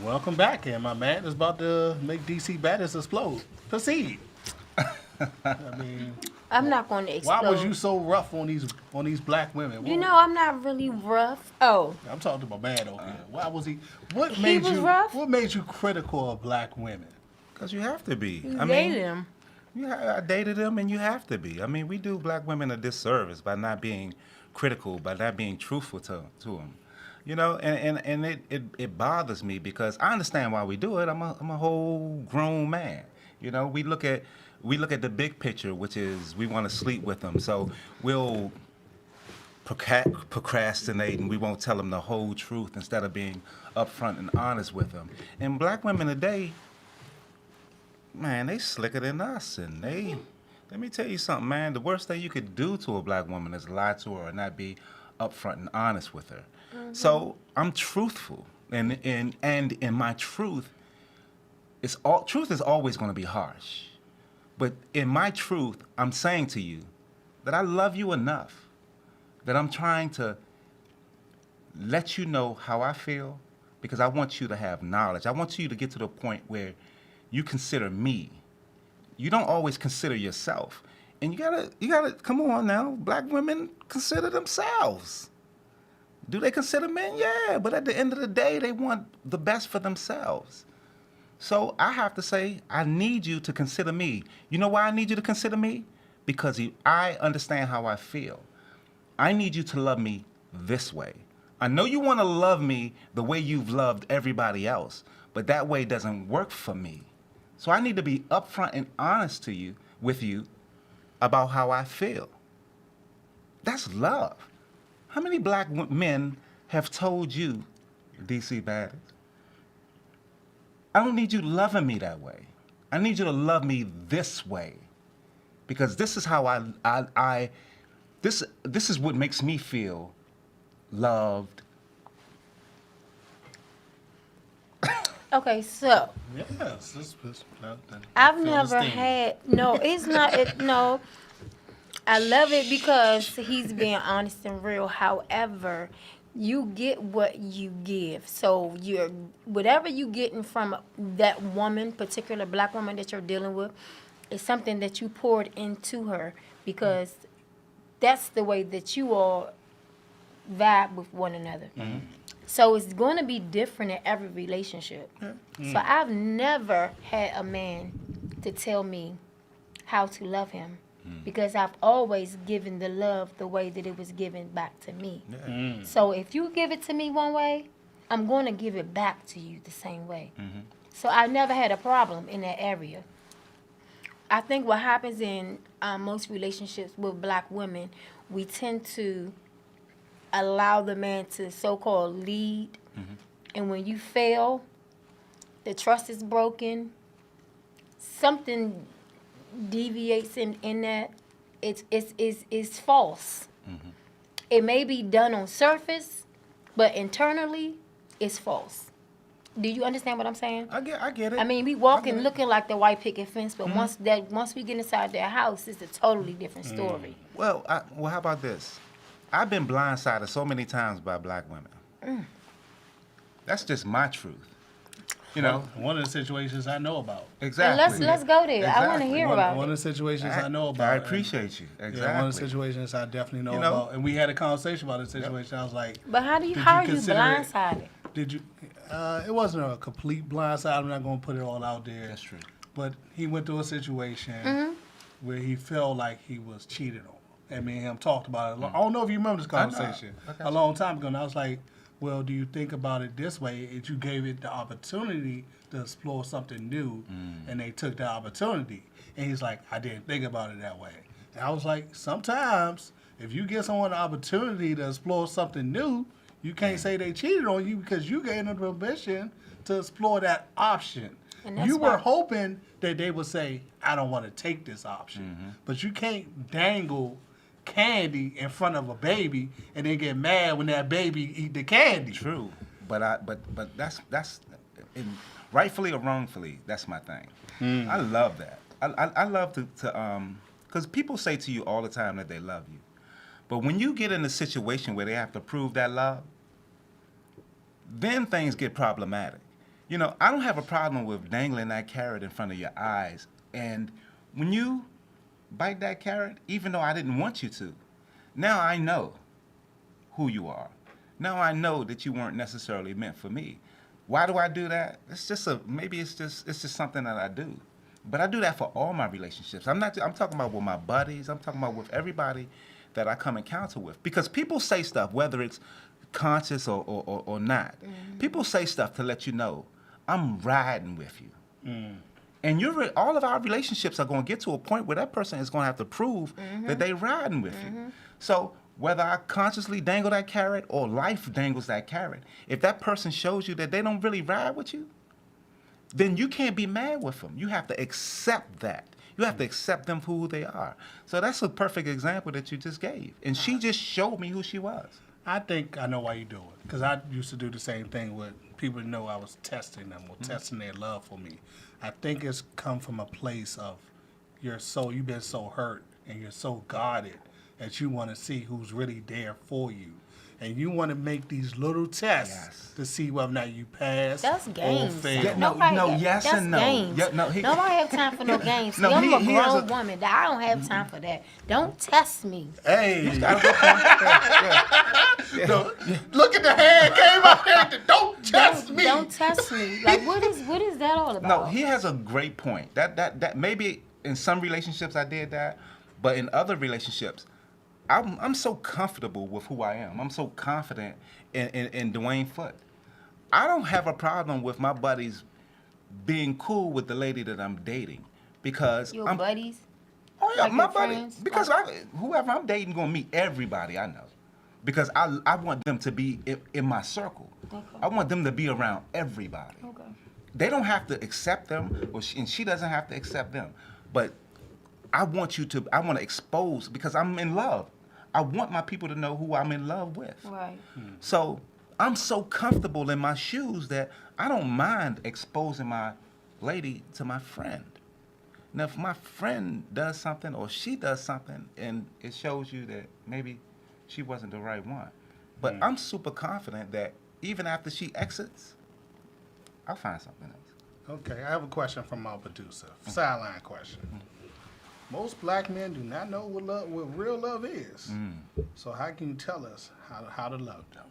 Welcome back, and my man is about to make DC Baddest explode. Proceed. I mean, I'm not going to explode. why was you so rough on these black women? You know, I'm not really rough. Oh, I'm talking to my man over here. Why was he? What He made was you? rough? What made you critical of black women? Because you have to be. you dated him. I dated them, and you have to be. I mean, we do black women a disservice by not being critical, by not being truthful to them. You know, and it bothers me because I understand why we do it. I'm a whole grown man. You know, we look at the big picture, which is we want to sleep with them, so we'll procrastinate and we won't tell them the whole truth instead of being upfront and honest with them. And black women today, man, they slicker than us, and let me tell you something, man. The worst thing you could do to a black woman is lie to her or not be upfront and honest with her. So I'm truthful, and in my truth, truth is always going to be harsh. But in my truth, I'm saying to you that I love you enough that I'm trying to let you know how I feel, because I want you to have knowledge. I want you to get to the point where you consider me. You don't always consider yourself. And you gotta come on now. Black women consider themselves. Do they consider men? Yeah, but at the end of the day, they want the best for themselves. So I have to say, I need you to consider me. You know why I need you to consider me? Because I understand how I feel. I need you to love me this way. I know you want to love me the way you've loved everybody else, but that way doesn't work for me. So I need to be upfront and honest with you about how I feel. That's love. How many black men have told you, DC Baddest, I don't need you loving me that way. I need you to love me this way, because this is how this is what makes me feel loved. Okay, so Yes, I've never had. No, it's not. No, I love it because he's being honest and real. However, you get what you give. So you're whatever you getting from that woman, particular black woman that you're dealing with, is something that you poured into her, because that's the way that you all vibe with one another. Mm-hmm. So it's going to be different in every relationship. Mm-hmm. So I've never had a man to tell me how to love him, because I've always given the love the way that it was given back to me. Yeah. So if you give it to me one way, I'm going to give it back to you the same way. Mm-hmm. So I never had a problem in that area. I think what happens in most relationships with black women, we tend to allow the man to so-called lead. Mm-hmm. And when you fail, the trust is broken, something deviates in that, it's false. Mm-hmm. It may be done on surface, but internally, it's false. Do you understand what I'm saying? I get it. I mean, we walking looking like the white picket fence, but once we get inside their house, it's a totally different story. Well, how about this? I've been blindsided so many times by black women. That's just my truth. You know, one of the situations I know about. Exactly. And let's go there. Exactly. I want to hear about one of the situations I know about. I appreciate you. Exactly. Yeah, one of the situations I definitely know about. And we had a conversation about the situation. Yep. I was like, but how are you blindsided? Did you? It wasn't a complete blindside. I'm not going to put it all out there. That's true. But he went through a situation where he felt like he was cheated on. And me and him talked about it. I don't know if you remember this conversation a long time ago. And I was like, well, do you think about it this way? If you gave it the opportunity to explore something new, and they took the opportunity. And he's like, I didn't think about it that way. And I was like, sometimes if you give someone the opportunity to explore something new, you can't say they cheated on you because you gave them permission to explore that option. You were hoping that they would say, I don't want to take this option. But you can't dangle candy in front of a baby and then get mad when that baby eat the candy. True, but that's rightfully or wrongfully, that's my thing. I love that. I love to because people say to you all the time that they love you, but when you get in a situation where they have to prove that love, then things get problematic. You know, I don't have a problem with dangling that carrot in front of your eyes. And when you bite that carrot, even though I didn't want you to, now I know who you are. Now I know that you weren't necessarily meant for me. Why do I do that? It's just it's just something that I do. But I do that for all my relationships. I'm talking about with my buddies. I'm talking about with everybody that I come encounter with. Because people say stuff, whether it's conscious or not. Mm-hmm. People say stuff to let you know, I'm riding with you. Mm. And all of our relationships are going to get to a point where that person is going to have to prove that they riding with you. So whether I consciously dangle that carrot or life dangles that carrot, if that person shows you that they don't really ride with you, then you can't be mad with them. You have to accept that. You have to accept them for who they are. So that's a perfect example that you just gave. And she just showed me who she was. I think I know why you do it. Because I used to do the same thing with people who know I was testing them or testing their love for me. I think it's come from a place of you've been so hurt and you're so guarded that you want to see who's really there for you. And you want to make these little tests to see whether or not you pass That's games. or fail. Yeah, yes that's and no. Games. Yeah, Nobody have time for no games. No, I'm a he has grown woman. I don't have time for that. Don't test me. Hey. No, look at the hand came out there. Don't test me. Don't test me. Like what is that all about? No, he has a great point. That maybe in some relationships I did that, but in other relationships, I'm so comfortable with who I am. I'm so confident in Dwayne Foote. I don't have a problem with my buddies being cool with the lady that I'm dating because Your buddies? Oh yeah, like my your buddy. friends? Because whoever I'm dating gonna meet everybody I know, because I want them to be in my circle. Okay. I want them to be around everybody. Okay. They don't have to accept them, and she doesn't have to accept them. But I want to expose, because I'm in love. I want my people to know who I'm in love with. Right. So I'm so comfortable in my shoes that I don't mind exposing my lady to my friend. Now, if my friend does something or she does something and it shows you that maybe she wasn't the right one, but I'm super confident that even after she exits, I'll find something else. Okay, I have a question from my producer. Sideline question. Most black men do not know what real love is. So how can you tell us how to love them?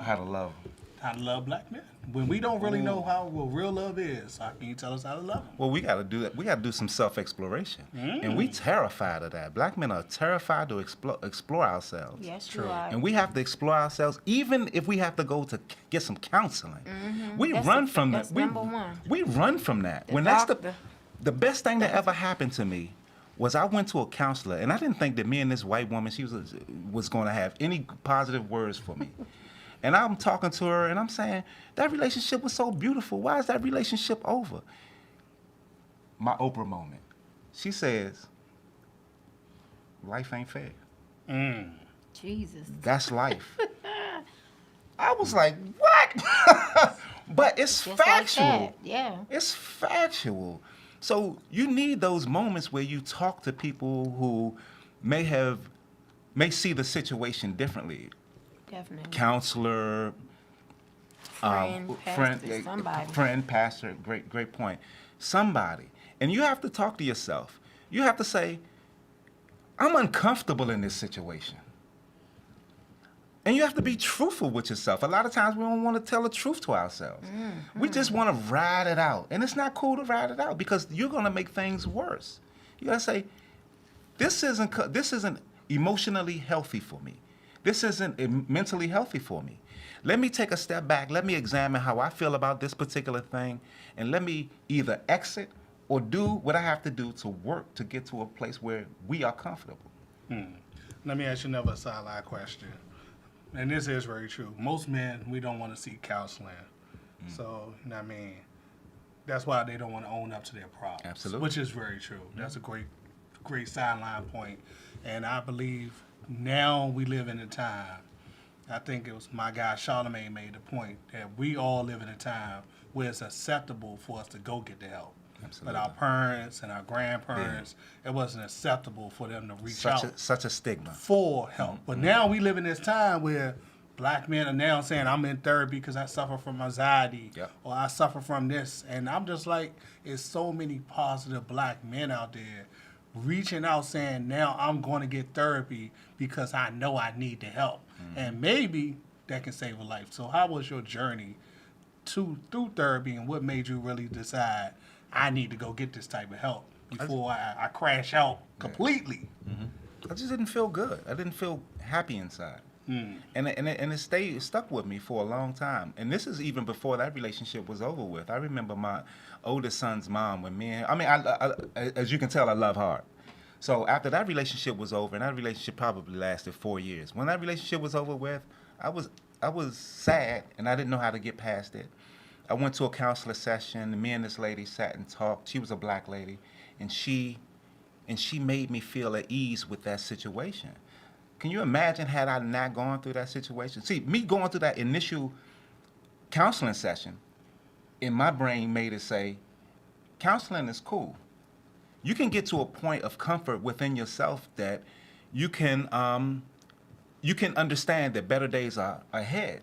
How to love. How to love black men? When we don't really know what real love is, how can you tell us how to love them? Well, we got to do that. We got to do some self-exploration. And we terrified of that. Black men are terrified to explore ourselves. Yes, you are. And we have to explore ourselves, even if we have to go to get some counseling. We run from that. That's number one. We run from that. The When doctor. that's the best thing that ever happened to me was I went to a counselor, and I didn't think that me and this white woman, she was going to have any positive words for me. And I'm talking to her, and I'm saying, that relationship was so beautiful. Why is that relationship over? My Oprah moment. She says, life ain't fair. Jesus. That's life. I was like, what? But it's Just factual. like that. Yeah. It's factual. So you need those moments where you talk to people who may see the situation differently. Definitely. Counselor, Pastor, somebody. friend, pastor. Great point. Somebody, and you have to talk to yourself. You have to say, I'm uncomfortable in this situation. And you have to be truthful with yourself. A lot of times we don't want to tell the truth to ourselves. We just want to ride it out. And it's not cool to ride it out because you're going to make things worse. You got to say, this isn't emotionally healthy for me. This isn't mentally healthy for me. Let me take a step back. Let me examine how I feel about this particular thing. And let me either exit or do what I have to do to work to get to a place where we are comfortable. Let me ask you another sideline question. And this is very true. Most men, we don't want to seek counseling. So, you know what I mean? That's why they don't want to own up to their problems. Absolutely. Which is very true. That's a great sideline point. And I believe now we live in a time, I think it was my guy Charlamagne made the point that we all live in a time where it's acceptable for us to go get the help. Absolutely. But our parents and our grandparents, it wasn't acceptable for them to reach out Such a stigma. for help. But now we live in this time where black men are now saying I'm in therapy because I suffer from anxiety Yep. or I suffer from this. And I'm just like, it's so many positive black men out there reaching out saying, now I'm going to get therapy because I know I need the help. And maybe that can save a life. So how was your journey through therapy, and what made you really decide I need to go get this type of help before I crash out completely? I just didn't feel good. I didn't feel happy inside. And it stuck with me for a long time. And this is even before that relationship was over with. I remember my oldest son's mom when I as you can tell, I love hard. So after that relationship was over, and that relationship probably lasted 4 years. When that relationship was over with, I was sad, and I didn't know how to get past it. I went to a counselor session, and me and this lady sat and talked. She was a black lady, and she made me feel at ease with that situation. Can you imagine had I not gone through that situation? See, me going through that initial counseling session, in my brain made it say, counseling is cool. You can get to a point of comfort within yourself that you can understand that better days are ahead.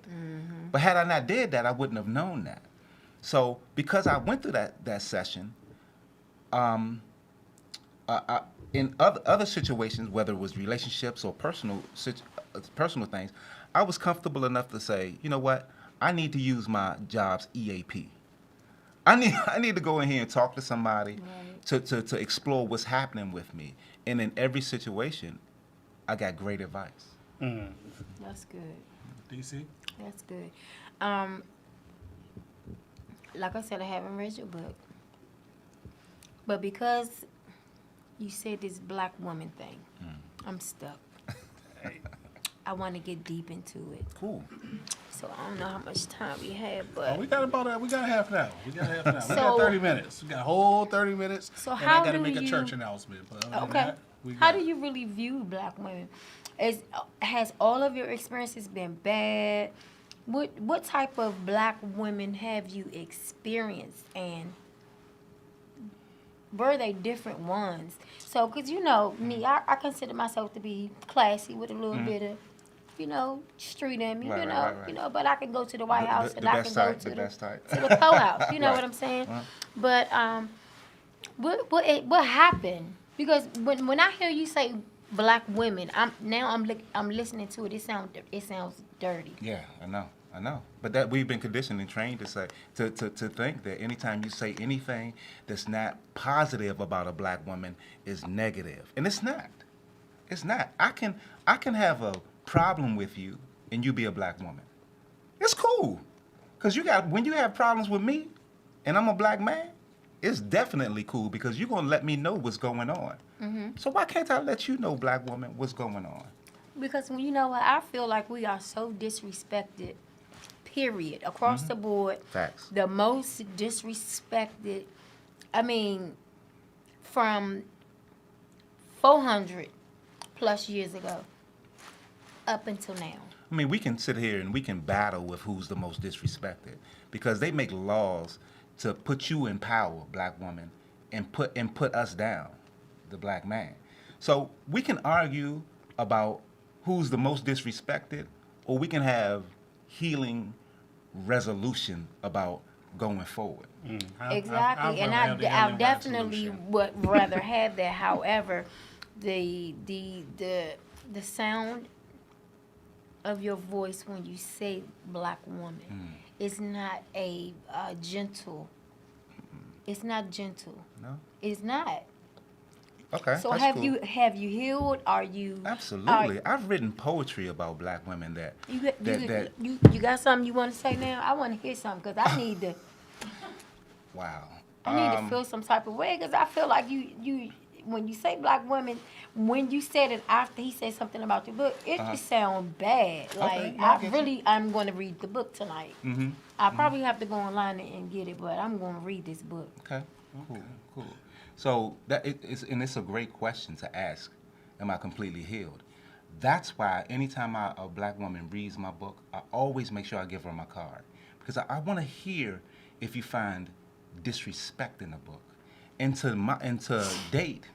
But had I not did that, I wouldn't have known that. So because I went through that session, in other situations, whether it was relationships or personal things, I was comfortable enough to say, you know what, I need to use my job's EAP. I need to go in here and talk to somebody to explore what's happening with me. And in every situation, I got great advice. That's good. DC? That's good. Like I said, I haven't read your book. But because you said this black woman thing, I'm stuck. I want to get deep into it. Cool. So I don't know how much time we have, but We got half an hour. We got So- 30 minutes. We got a whole 30 minutes. So and how I got to do make a you- church announcement. But other than okay. that, we How got- do you really view black women? Has all of your experiences been bad? What type of black women have you experienced, and were they different ones? So, because you know me, I consider myself to be classy with a little bit of, street in me, Right, right. but I can go to the White House The and I best can go type, to the best type. to the co-house. You know Right. what I'm saying? But what happened? Because when I hear you say black women, I'm listening to it. It sounds dirty. Yeah, I know. But that we've been conditioned and trained to say to think that anytime you say anything that's not positive about a black woman is negative, and it's not. It's not. I can have a problem with you and you be a black woman. It's cool, cause when you have problems with me, and I'm a black man, it's definitely cool because you're gonna let me know what's going on. So why can't I let you know, black woman, what's going on? Because you know what, I feel like we are so disrespected, period, across the board. Facts. The most disrespected, I mean, from 400 plus years ago up until now. I mean, we can sit here and we can battle with who's the most disrespected because they make laws to put you in power, black woman, and put us down, the black man. So we can argue about who's the most disrespected, or we can have healing resolution about going forward. Exactly, and rather have I the definitely resolution. would rather have that. However, the sound of your voice when you say black woman is not a gentle. It's not gentle. No? It's not. Okay. So that's have cool. you healed? Are you Absolutely. I've written poetry about black women that you got something you want to say now? I want to hear something because I need to. wow. I need to feel some type of way because I feel like you when you say black women, when you said it after he said something about the book, it just sounds bad. Like no, I get you. I'm going to read the book tonight. I probably have to go online and get it, but I'm going to read this book. Okay, cool. So it's a great question to ask. Am I completely healed? That's why anytime a black woman reads my book, I always make sure I give her my card because I want to hear if you find disrespect in the book. And to date,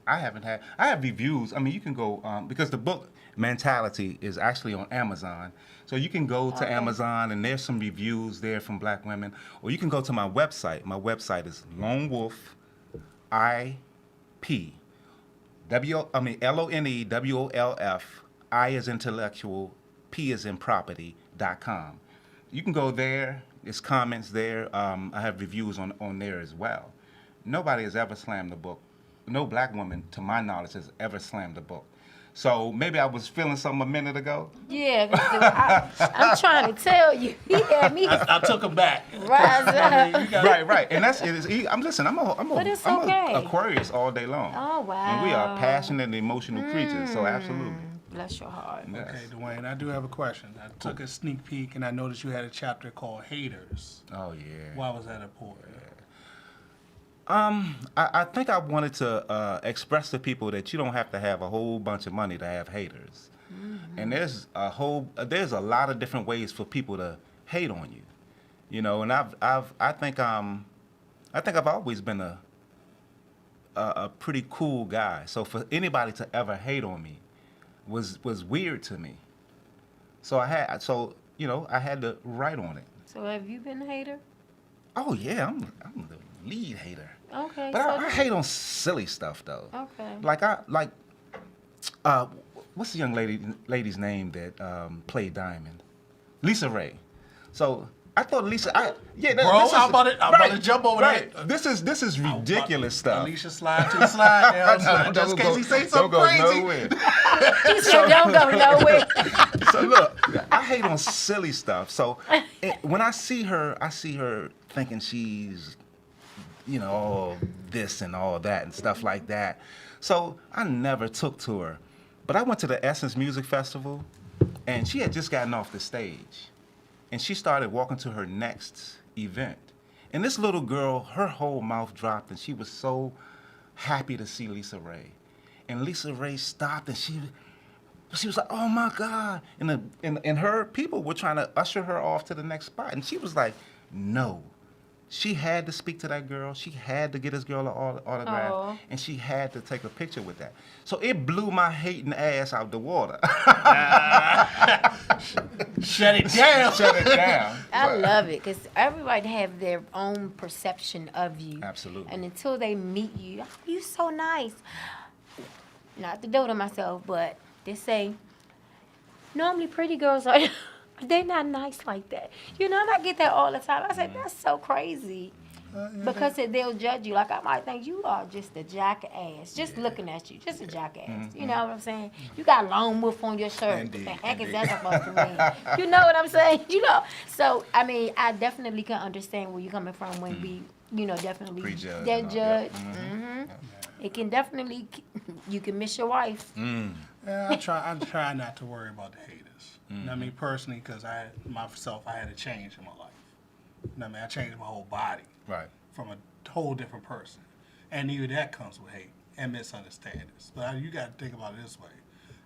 I have reviews. I mean, you can go because the book mentality is actually on Amazon. So you can go to Amazon and there's some reviews there from black women. Or you can go to my website. My website is Lone Wolf IP. LONEWOLF. I is intellectual. P is in property.com. You can go there. There's comments there. I have reviews on there as well. Nobody has ever slammed the book. No black woman, to my knowledge, has ever slammed the book. So maybe I was feeling something a minute ago. Yeah, 'cause I'm trying to tell you. He had me I took him back. rise up. Right, and that's it. I'm But it's I'm okay. a Aquarius all day long. Oh, wow. And we are passionate and emotional creatures, so absolutely. Bless your heart. Yes. Okay, Dwayne, I do have a question. I took a sneak peek and I noticed you had a chapter called Haters. Oh yeah. Why was that important? I think I wanted to express to people that you don't have to have a whole bunch of money to have haters, and there's a lot of different ways for people to hate on you, you know. And I think I've always been a pretty cool guy. So for anybody to ever hate on me was weird to me. So I had to write on it. So have you been a hater? Oh yeah, I'm the lead hater. Okay. But so I hate on silly stuff though. Okay. What's the young lady's name that played Diamond? Lisa Ray. So I thought Lisa. I'm about to jump over that. This is ridiculous stuff. Alicia slide to the slide. Just in case he say something crazy. Don't go nowhere. He said, don't go nowhere. So look, I hate on silly stuff. So when I see her thinking she's, you know, all this and all that and stuff like that. So I never took to her. But I went to the Essence Music Festival, and she had just gotten off the stage. And she started walking to her next event. And this little girl, her whole mouth dropped, and she was so happy to see Lisa Ray. And Lisa Ray stopped, and she was like, oh my God. And her people were trying to usher her off to the next spot. And she was like, no. She had to speak to that girl. She had to get this girl an autograph. Aww. And she had to take a picture with that. So it blew my hating ass out the water. Shut it down. Shut it down. I love it because everybody have their own perception of you. Absolutely. And until they meet you, oh, you so nice. Not to dote on myself, but they say, normally pretty girls are... They're not nice like that. You know, and I get that all the time. I said, that's so crazy. Because they'll judge you. Like, I might think you are just a jackass. Just looking at you. Just a jackass. You know what I'm saying? You got Lone Wolf on your shirt. Indeed, What the heck is that supposed to mean? You know what I'm saying? You know. So, I mean, I definitely can understand where you're coming from when we, you know, definitely Prejudge they're and all that. judged. It can definitely, you can miss your wife. Yeah, I try not to worry about the haters. You know what I mean, personally, because I had a change in my life. You know what I mean? I changed my whole body. Right. From a whole different person. And even that comes with hate and misunderstandings. But you got to think about it this way.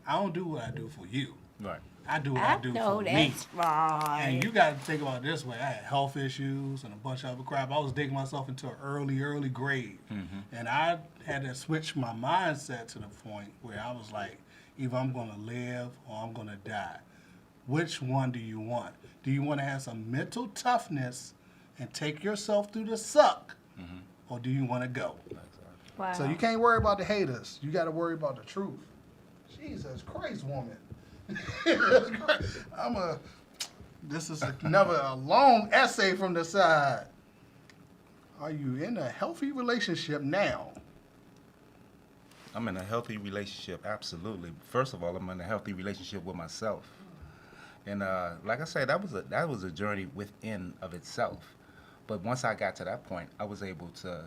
I don't do what I do for you. Right. I do what I do know for me. that's right. And you got to think about it this way. I had health issues and a bunch of other crap. I was digging myself into an early grave. And I had to switch my mindset to the point where I was like, either I'm going to live or I'm going to die. Which one do you want? Do you want to have some mental toughness and take yourself through the suck? Or do you want to go? Wow. So you can't worry about the haters. You got to worry about the truth. Jesus Christ, woman. This is another long essay from the side. Are you in a healthy relationship now? I'm in a healthy relationship, absolutely. First of all, I'm in a healthy relationship with myself. And like I said, that was a journey within of itself. But once I got to that point, I was able to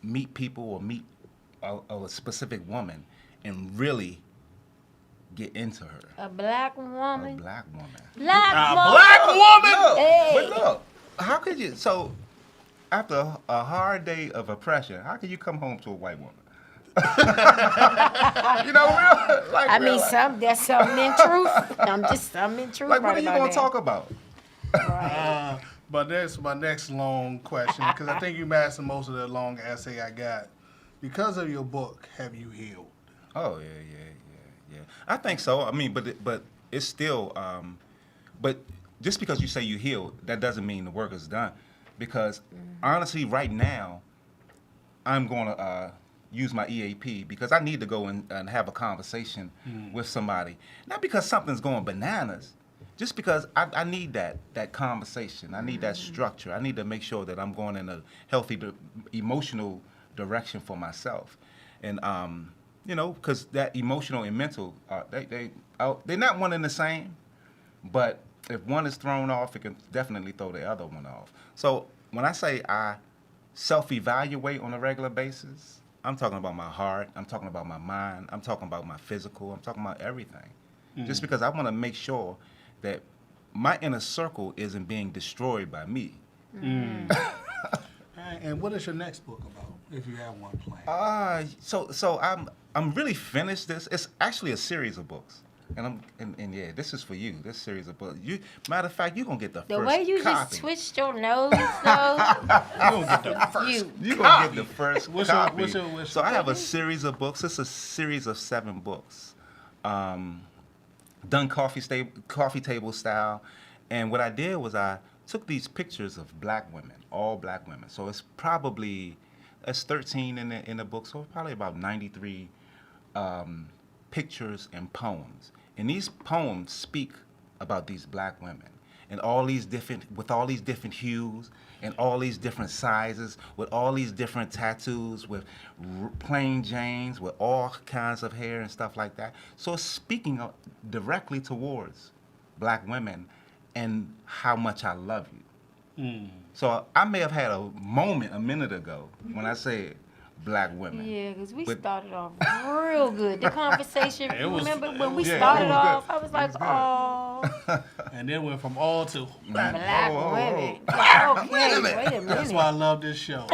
meet people or meet a specific woman and really get into her. A black woman. A black woman. Black woman. Black woman! Look, Hey. But look, how could you? So after a hard day of oppression, how can you come home to a white woman? You know, There's something in truth. I'm just something in truth. like, what right are you about gonna that. talk about? Right. But that's my next long question, because I think you mastered most of the long essay I got. Because of your book, have you healed? Oh yeah. Yeah, I think so. I mean, but it's still, but just because you say you healed, that doesn't mean the work is done. Because honestly, right now, I'm going to use my EAP because I need to go and have a conversation with somebody. Not because something's going bananas, just because I need that conversation. I need that structure. I need to make sure that I'm going in a healthy, emotional direction for myself. And, you know, because that emotional and mental, they're not one and the same, but if one is thrown off, it can definitely throw the other one off. So when I say I self-evaluate on a regular basis, I'm talking about my heart, I'm talking about my mind, I'm talking about my physical, I'm talking about everything. Just because I want to make sure that my inner circle isn't being destroyed by me. All right, and what is your next book about, if you have one planned? So I'm really finished this. It's actually a series of books. And yeah, this is for you. This series of books. Matter of fact, you're gonna get the first The way you copy. just twitched your nose, though. You're going to get the first. You're gonna get the first What's copy. your So I have a series of books. It's a series of 7 books, done coffee table style. And what I did was I took these pictures of black women, all black women. So it's 13 in the book. So it's probably about 93 pictures and poems. And these poems speak about these black women and with all these different hues and all these different sizes, with all these different tattoos, with plain Janes, with all kinds of hair and stuff like that. So it's speaking directly towards black women and how much I love you. So I may have had a moment a minute ago when I said black women. Yeah, because we started off real good. The conversation, remember when we yeah, started it was off, good. I was like, oh, And then went from all to black. black whoa. women. Like, okay, wait a minute. That's why I love this show.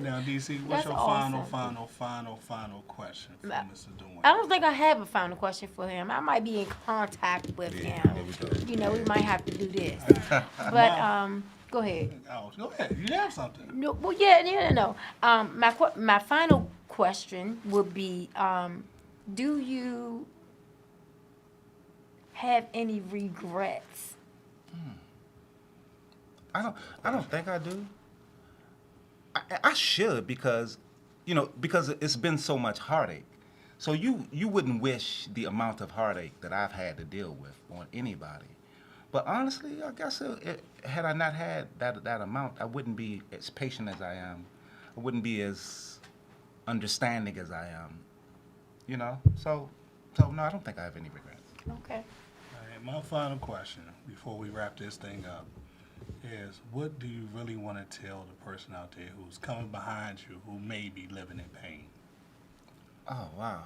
Now, DC, what's That's your awesome. final question for Mr. Dwayne? I don't think I have a final question for him. I might be in contact with him. there we go. You know, we might have to do this. But go ahead. Oh, go ahead. You have something. No, well, no. My final question would be, do you have any regrets? I don't think I do. I should because it's been so much heartache. So you wouldn't wish the amount of heartache that I've had to deal with on anybody. But honestly, I guess had I not had that amount, I wouldn't be as patient as I am. I wouldn't be as understanding as I am. You know? So no, I don't think I have any regrets. Okay. All right, my final question before we wrap this thing up is, what do you really want to tell the person out there who's coming behind you who may be living in pain? Oh, wow.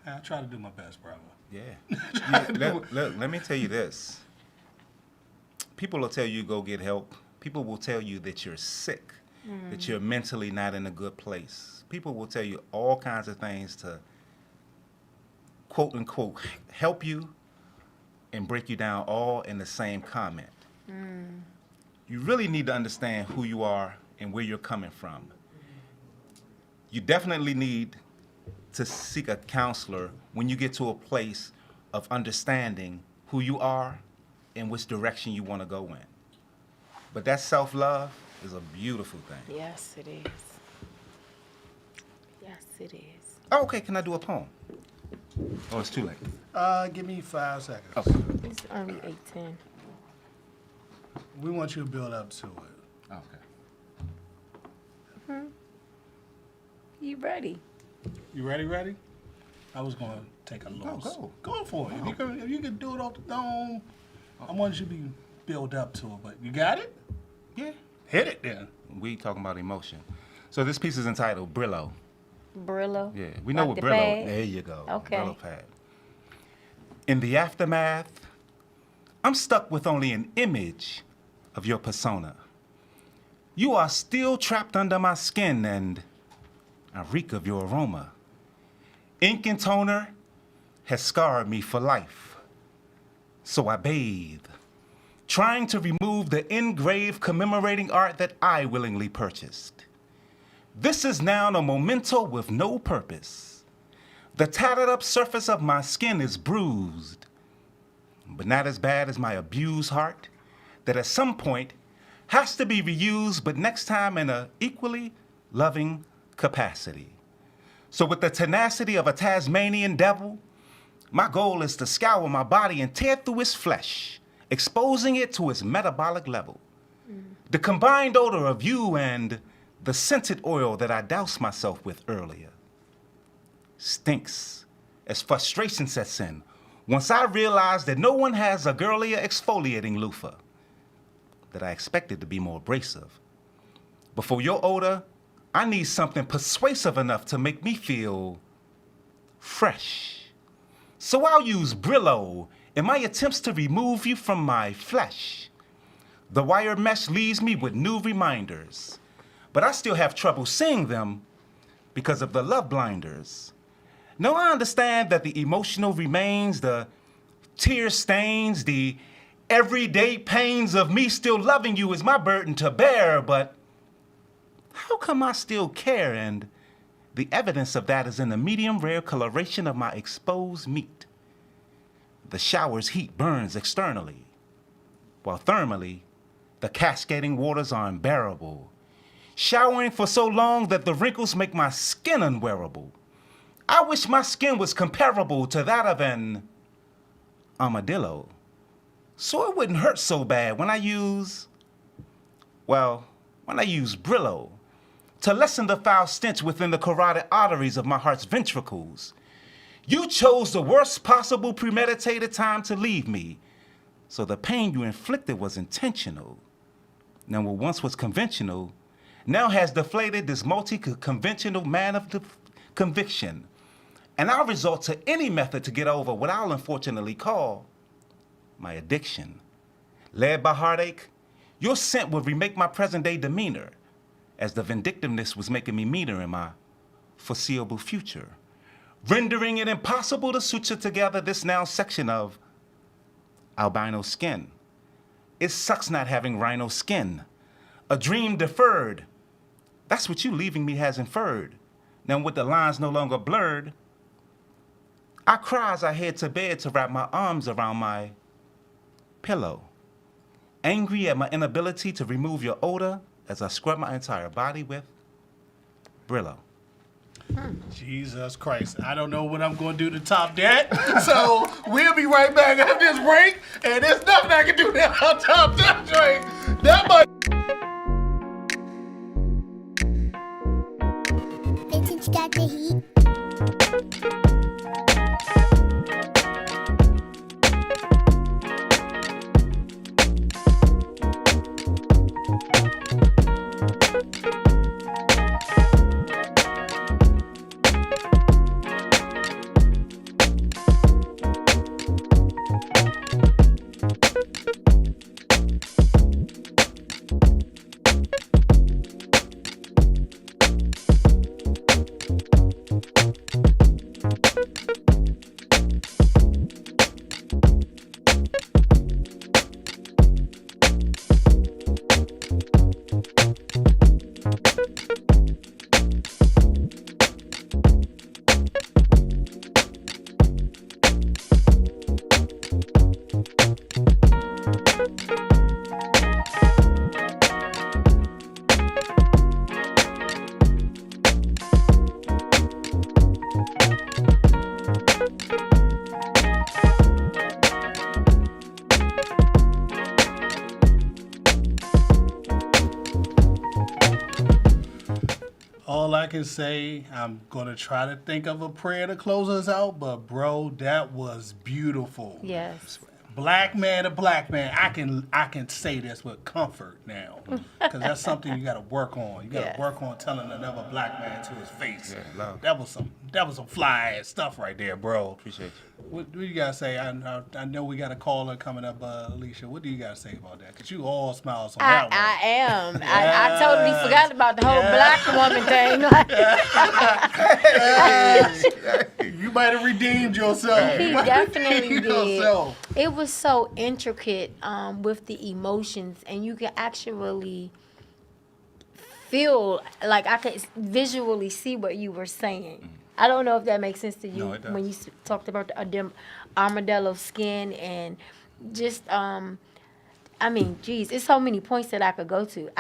I try to do my best, brother. Yeah. Let me tell you this. People will tell you go get help. People will tell you that you're sick, that you're mentally not in a good place. People will tell you all kinds of things to, quote unquote, help you and break you down all in the same comment. You really need to understand who you are and where you're coming from. You definitely need to seek a counselor when you get to a place of understanding who you are and which direction you want to go in. But that self-love is a beautiful thing. Yes, it is. Yes, it is. Oh, okay, can I do a poem? Oh, it's too late. Give me 5 seconds. Okay. It's only 8:10. We want you to build up to it. Okay. You ready? You ready? I was going to take a look. Go for it. If you can do it off the dome, I want you to be built up to it. But you got it? Yeah. Hit it then. We talking about emotion. So this piece is entitled Brillo. Brillo? Yeah, we know Like what the Brillo. pad? There you go. Okay. Brillo pad. In the aftermath, I'm stuck with only an image of your persona. You are still trapped under my skin and I reek of your aroma. Ink and toner has scarred me for life. So I bathe, trying to remove the engraved commemorating art that I willingly purchased. This is now a memento with no purpose. The tattered up surface of my skin is bruised, but not as bad as my abused heart that at some point has to be reused, but next time in a equally loving capacity. So with the tenacity of a Tasmanian devil, my goal is to scour my body and tear through its flesh, exposing it to its metabolic level. The combined odor of you and the scented oil that I doused myself with earlier stinks as frustration sets in once I realize that no one has a girlier exfoliating loofah, that I expected to be more abrasive. But for your odor, I need something persuasive enough to make me feel fresh. So I'll use Brillo in my attempts to remove you from my flesh. The wire mesh leaves me with new reminders, but I still have trouble seeing them because of the love blinders. Now I understand that the emotional remains, the tear stains, the everyday pains of me still loving you is my burden to bear, but how come I still care? And the evidence of that is in the medium rare coloration of my exposed meat. The shower's heat burns externally, while thermally, the cascading waters are unbearable, showering for so long that the wrinkles make my skin unwearable. I wish my skin was comparable to that of an armadillo, so it wouldn't hurt so bad when I use Brillo to lessen the foul stench within the carotid arteries of my heart's ventricles. You chose the worst possible premeditated time to leave me, so the pain you inflicted was intentional. Now what once was conventional now has deflated this multi-conventional man of conviction, and I'll resort to any method to get over what I'll unfortunately call my addiction. Led by heartache, your scent would remake my present-day demeanor, as the vindictiveness was making me meaner in my foreseeable future, rendering it impossible to suture together this now section of albino skin. It sucks not having rhino skin. A dream deferred. That's what you leaving me has inferred. Now with the lines no longer blurred, I cry as I head to bed to wrap my arms around my pillow, angry at my inability to remove your odor as I scrub my entire body with Brillo. Jesus Christ. I don't know what I'm going to do to top that. So we'll be right back after this break. And there's nothing I can do now on top that joint. That might. Vintage got the heat. All I can say, I'm gonna try to think of a prayer to close us out, but bro, that was beautiful. Yes. Black man to black man, I can say this with comfort now, because that's something you got to work on. You got to Yes. work on telling another black man to his face. Yeah, love. That was some fly ass stuff right there, bro. Appreciate you. What do you gotta say? I know we got a caller coming up, Alicia. What do you gotta say about that? Cause you all smiles on that one. I am. I totally forgot about the whole black woman thing. You might have redeemed yourself. He You might have definitely redeemed did. yourself. It was so intricate with the emotions, and you can actually feel, like I could visually see what you were saying. I don't know if that makes sense to you No, it does. when you talked about the armadillo skin and just I mean, geez, it's so many points that I could go to.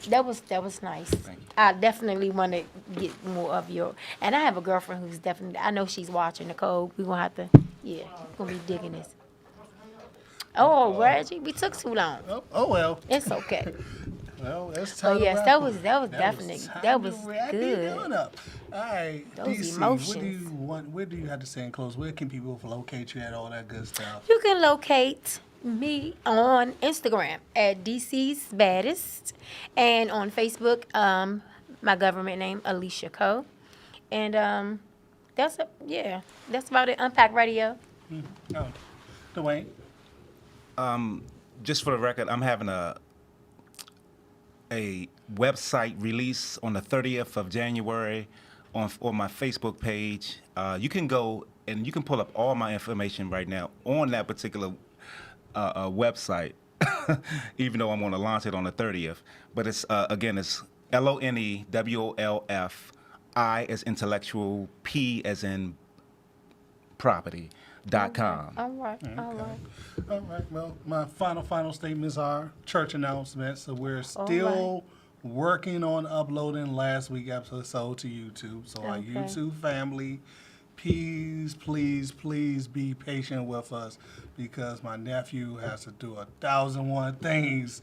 That was nice. Thank you. I definitely want to get more of your. And I have a girlfriend who's definitely. I know she's watching Nicole. We gonna have to. Yeah, we're gonna be digging this. Oh, Reggie, we took too long. Oh well. It's okay. Well, it's Oh time. yes, to that wrap was up. definitely time that to was wrap it good. on up. All right, Those DC, emotions. Where do you have to say in close? Where can people locate you at? All that good stuff. You can locate me on Instagram at DC's Baddest and on Facebook, my government name Alicia Coe, and that's about it. Unpacked Radio. Oh, Dwayne. Just for the record, I'm having a website release on the 30th of January on my Facebook page. You can go and you can pull up all my information right now on that particular website, even though I'm going to launch it on the 30th. But it's again, it's LONEWOLF, I as intellectual, P as in property.com. All right. All right. Well, my final statements are church announcements. So we're still working on uploading last week's episode to YouTube. So our Okay. YouTube family, please be patient with us because my nephew has to do 1,001 things.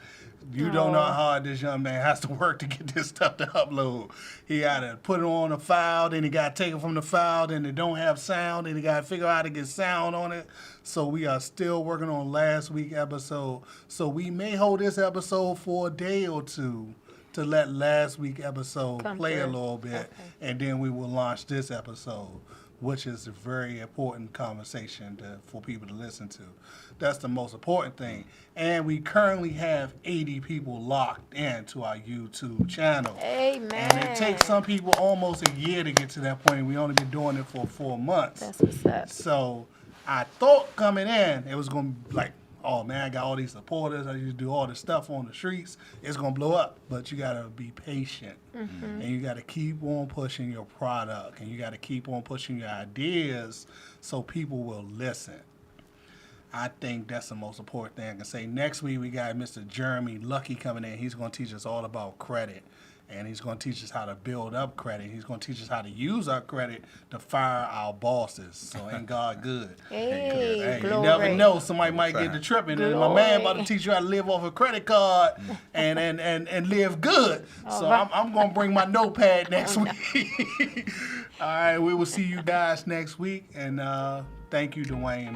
You don't know how hard this young man has to work to get this stuff to upload. He got to put it on a file, then he got to take it from the file, then it don't have sound, then he got to figure out how to get sound on it. So we are still working on last week's episode. So we may hold this episode for a day or two to let last week's episode play a little bit, and then we will launch this episode, which is a very important conversation for people to listen to. That's the most important thing. And we currently have 80 people locked into our YouTube channel. Amen. And it takes some people almost a year to get to that point. We only been doing it for 4 months. That's what's up. So I thought coming in, it was going to be like, oh man, I got all these supporters. I used to do all this stuff on the streets. It's going to blow up. But you got to be patient. And you got to keep on pushing your product. And you got to keep on pushing your ideas so people will listen. I think that's the most important thing I can say. Next week, we got Mr. Jeremy Lucky coming in. He's going to teach us all about credit. And he's going to teach us how to build up credit. He's going to teach us how to use our credit to fire our bosses. So ain't God good? Hey, You glory. never know. Somebody might get to tripping. And my man about to teach you how to live off a credit card and live good. So I'm going to bring my notepad next week. All right, we will see you guys next week. And thank you, Dwayne.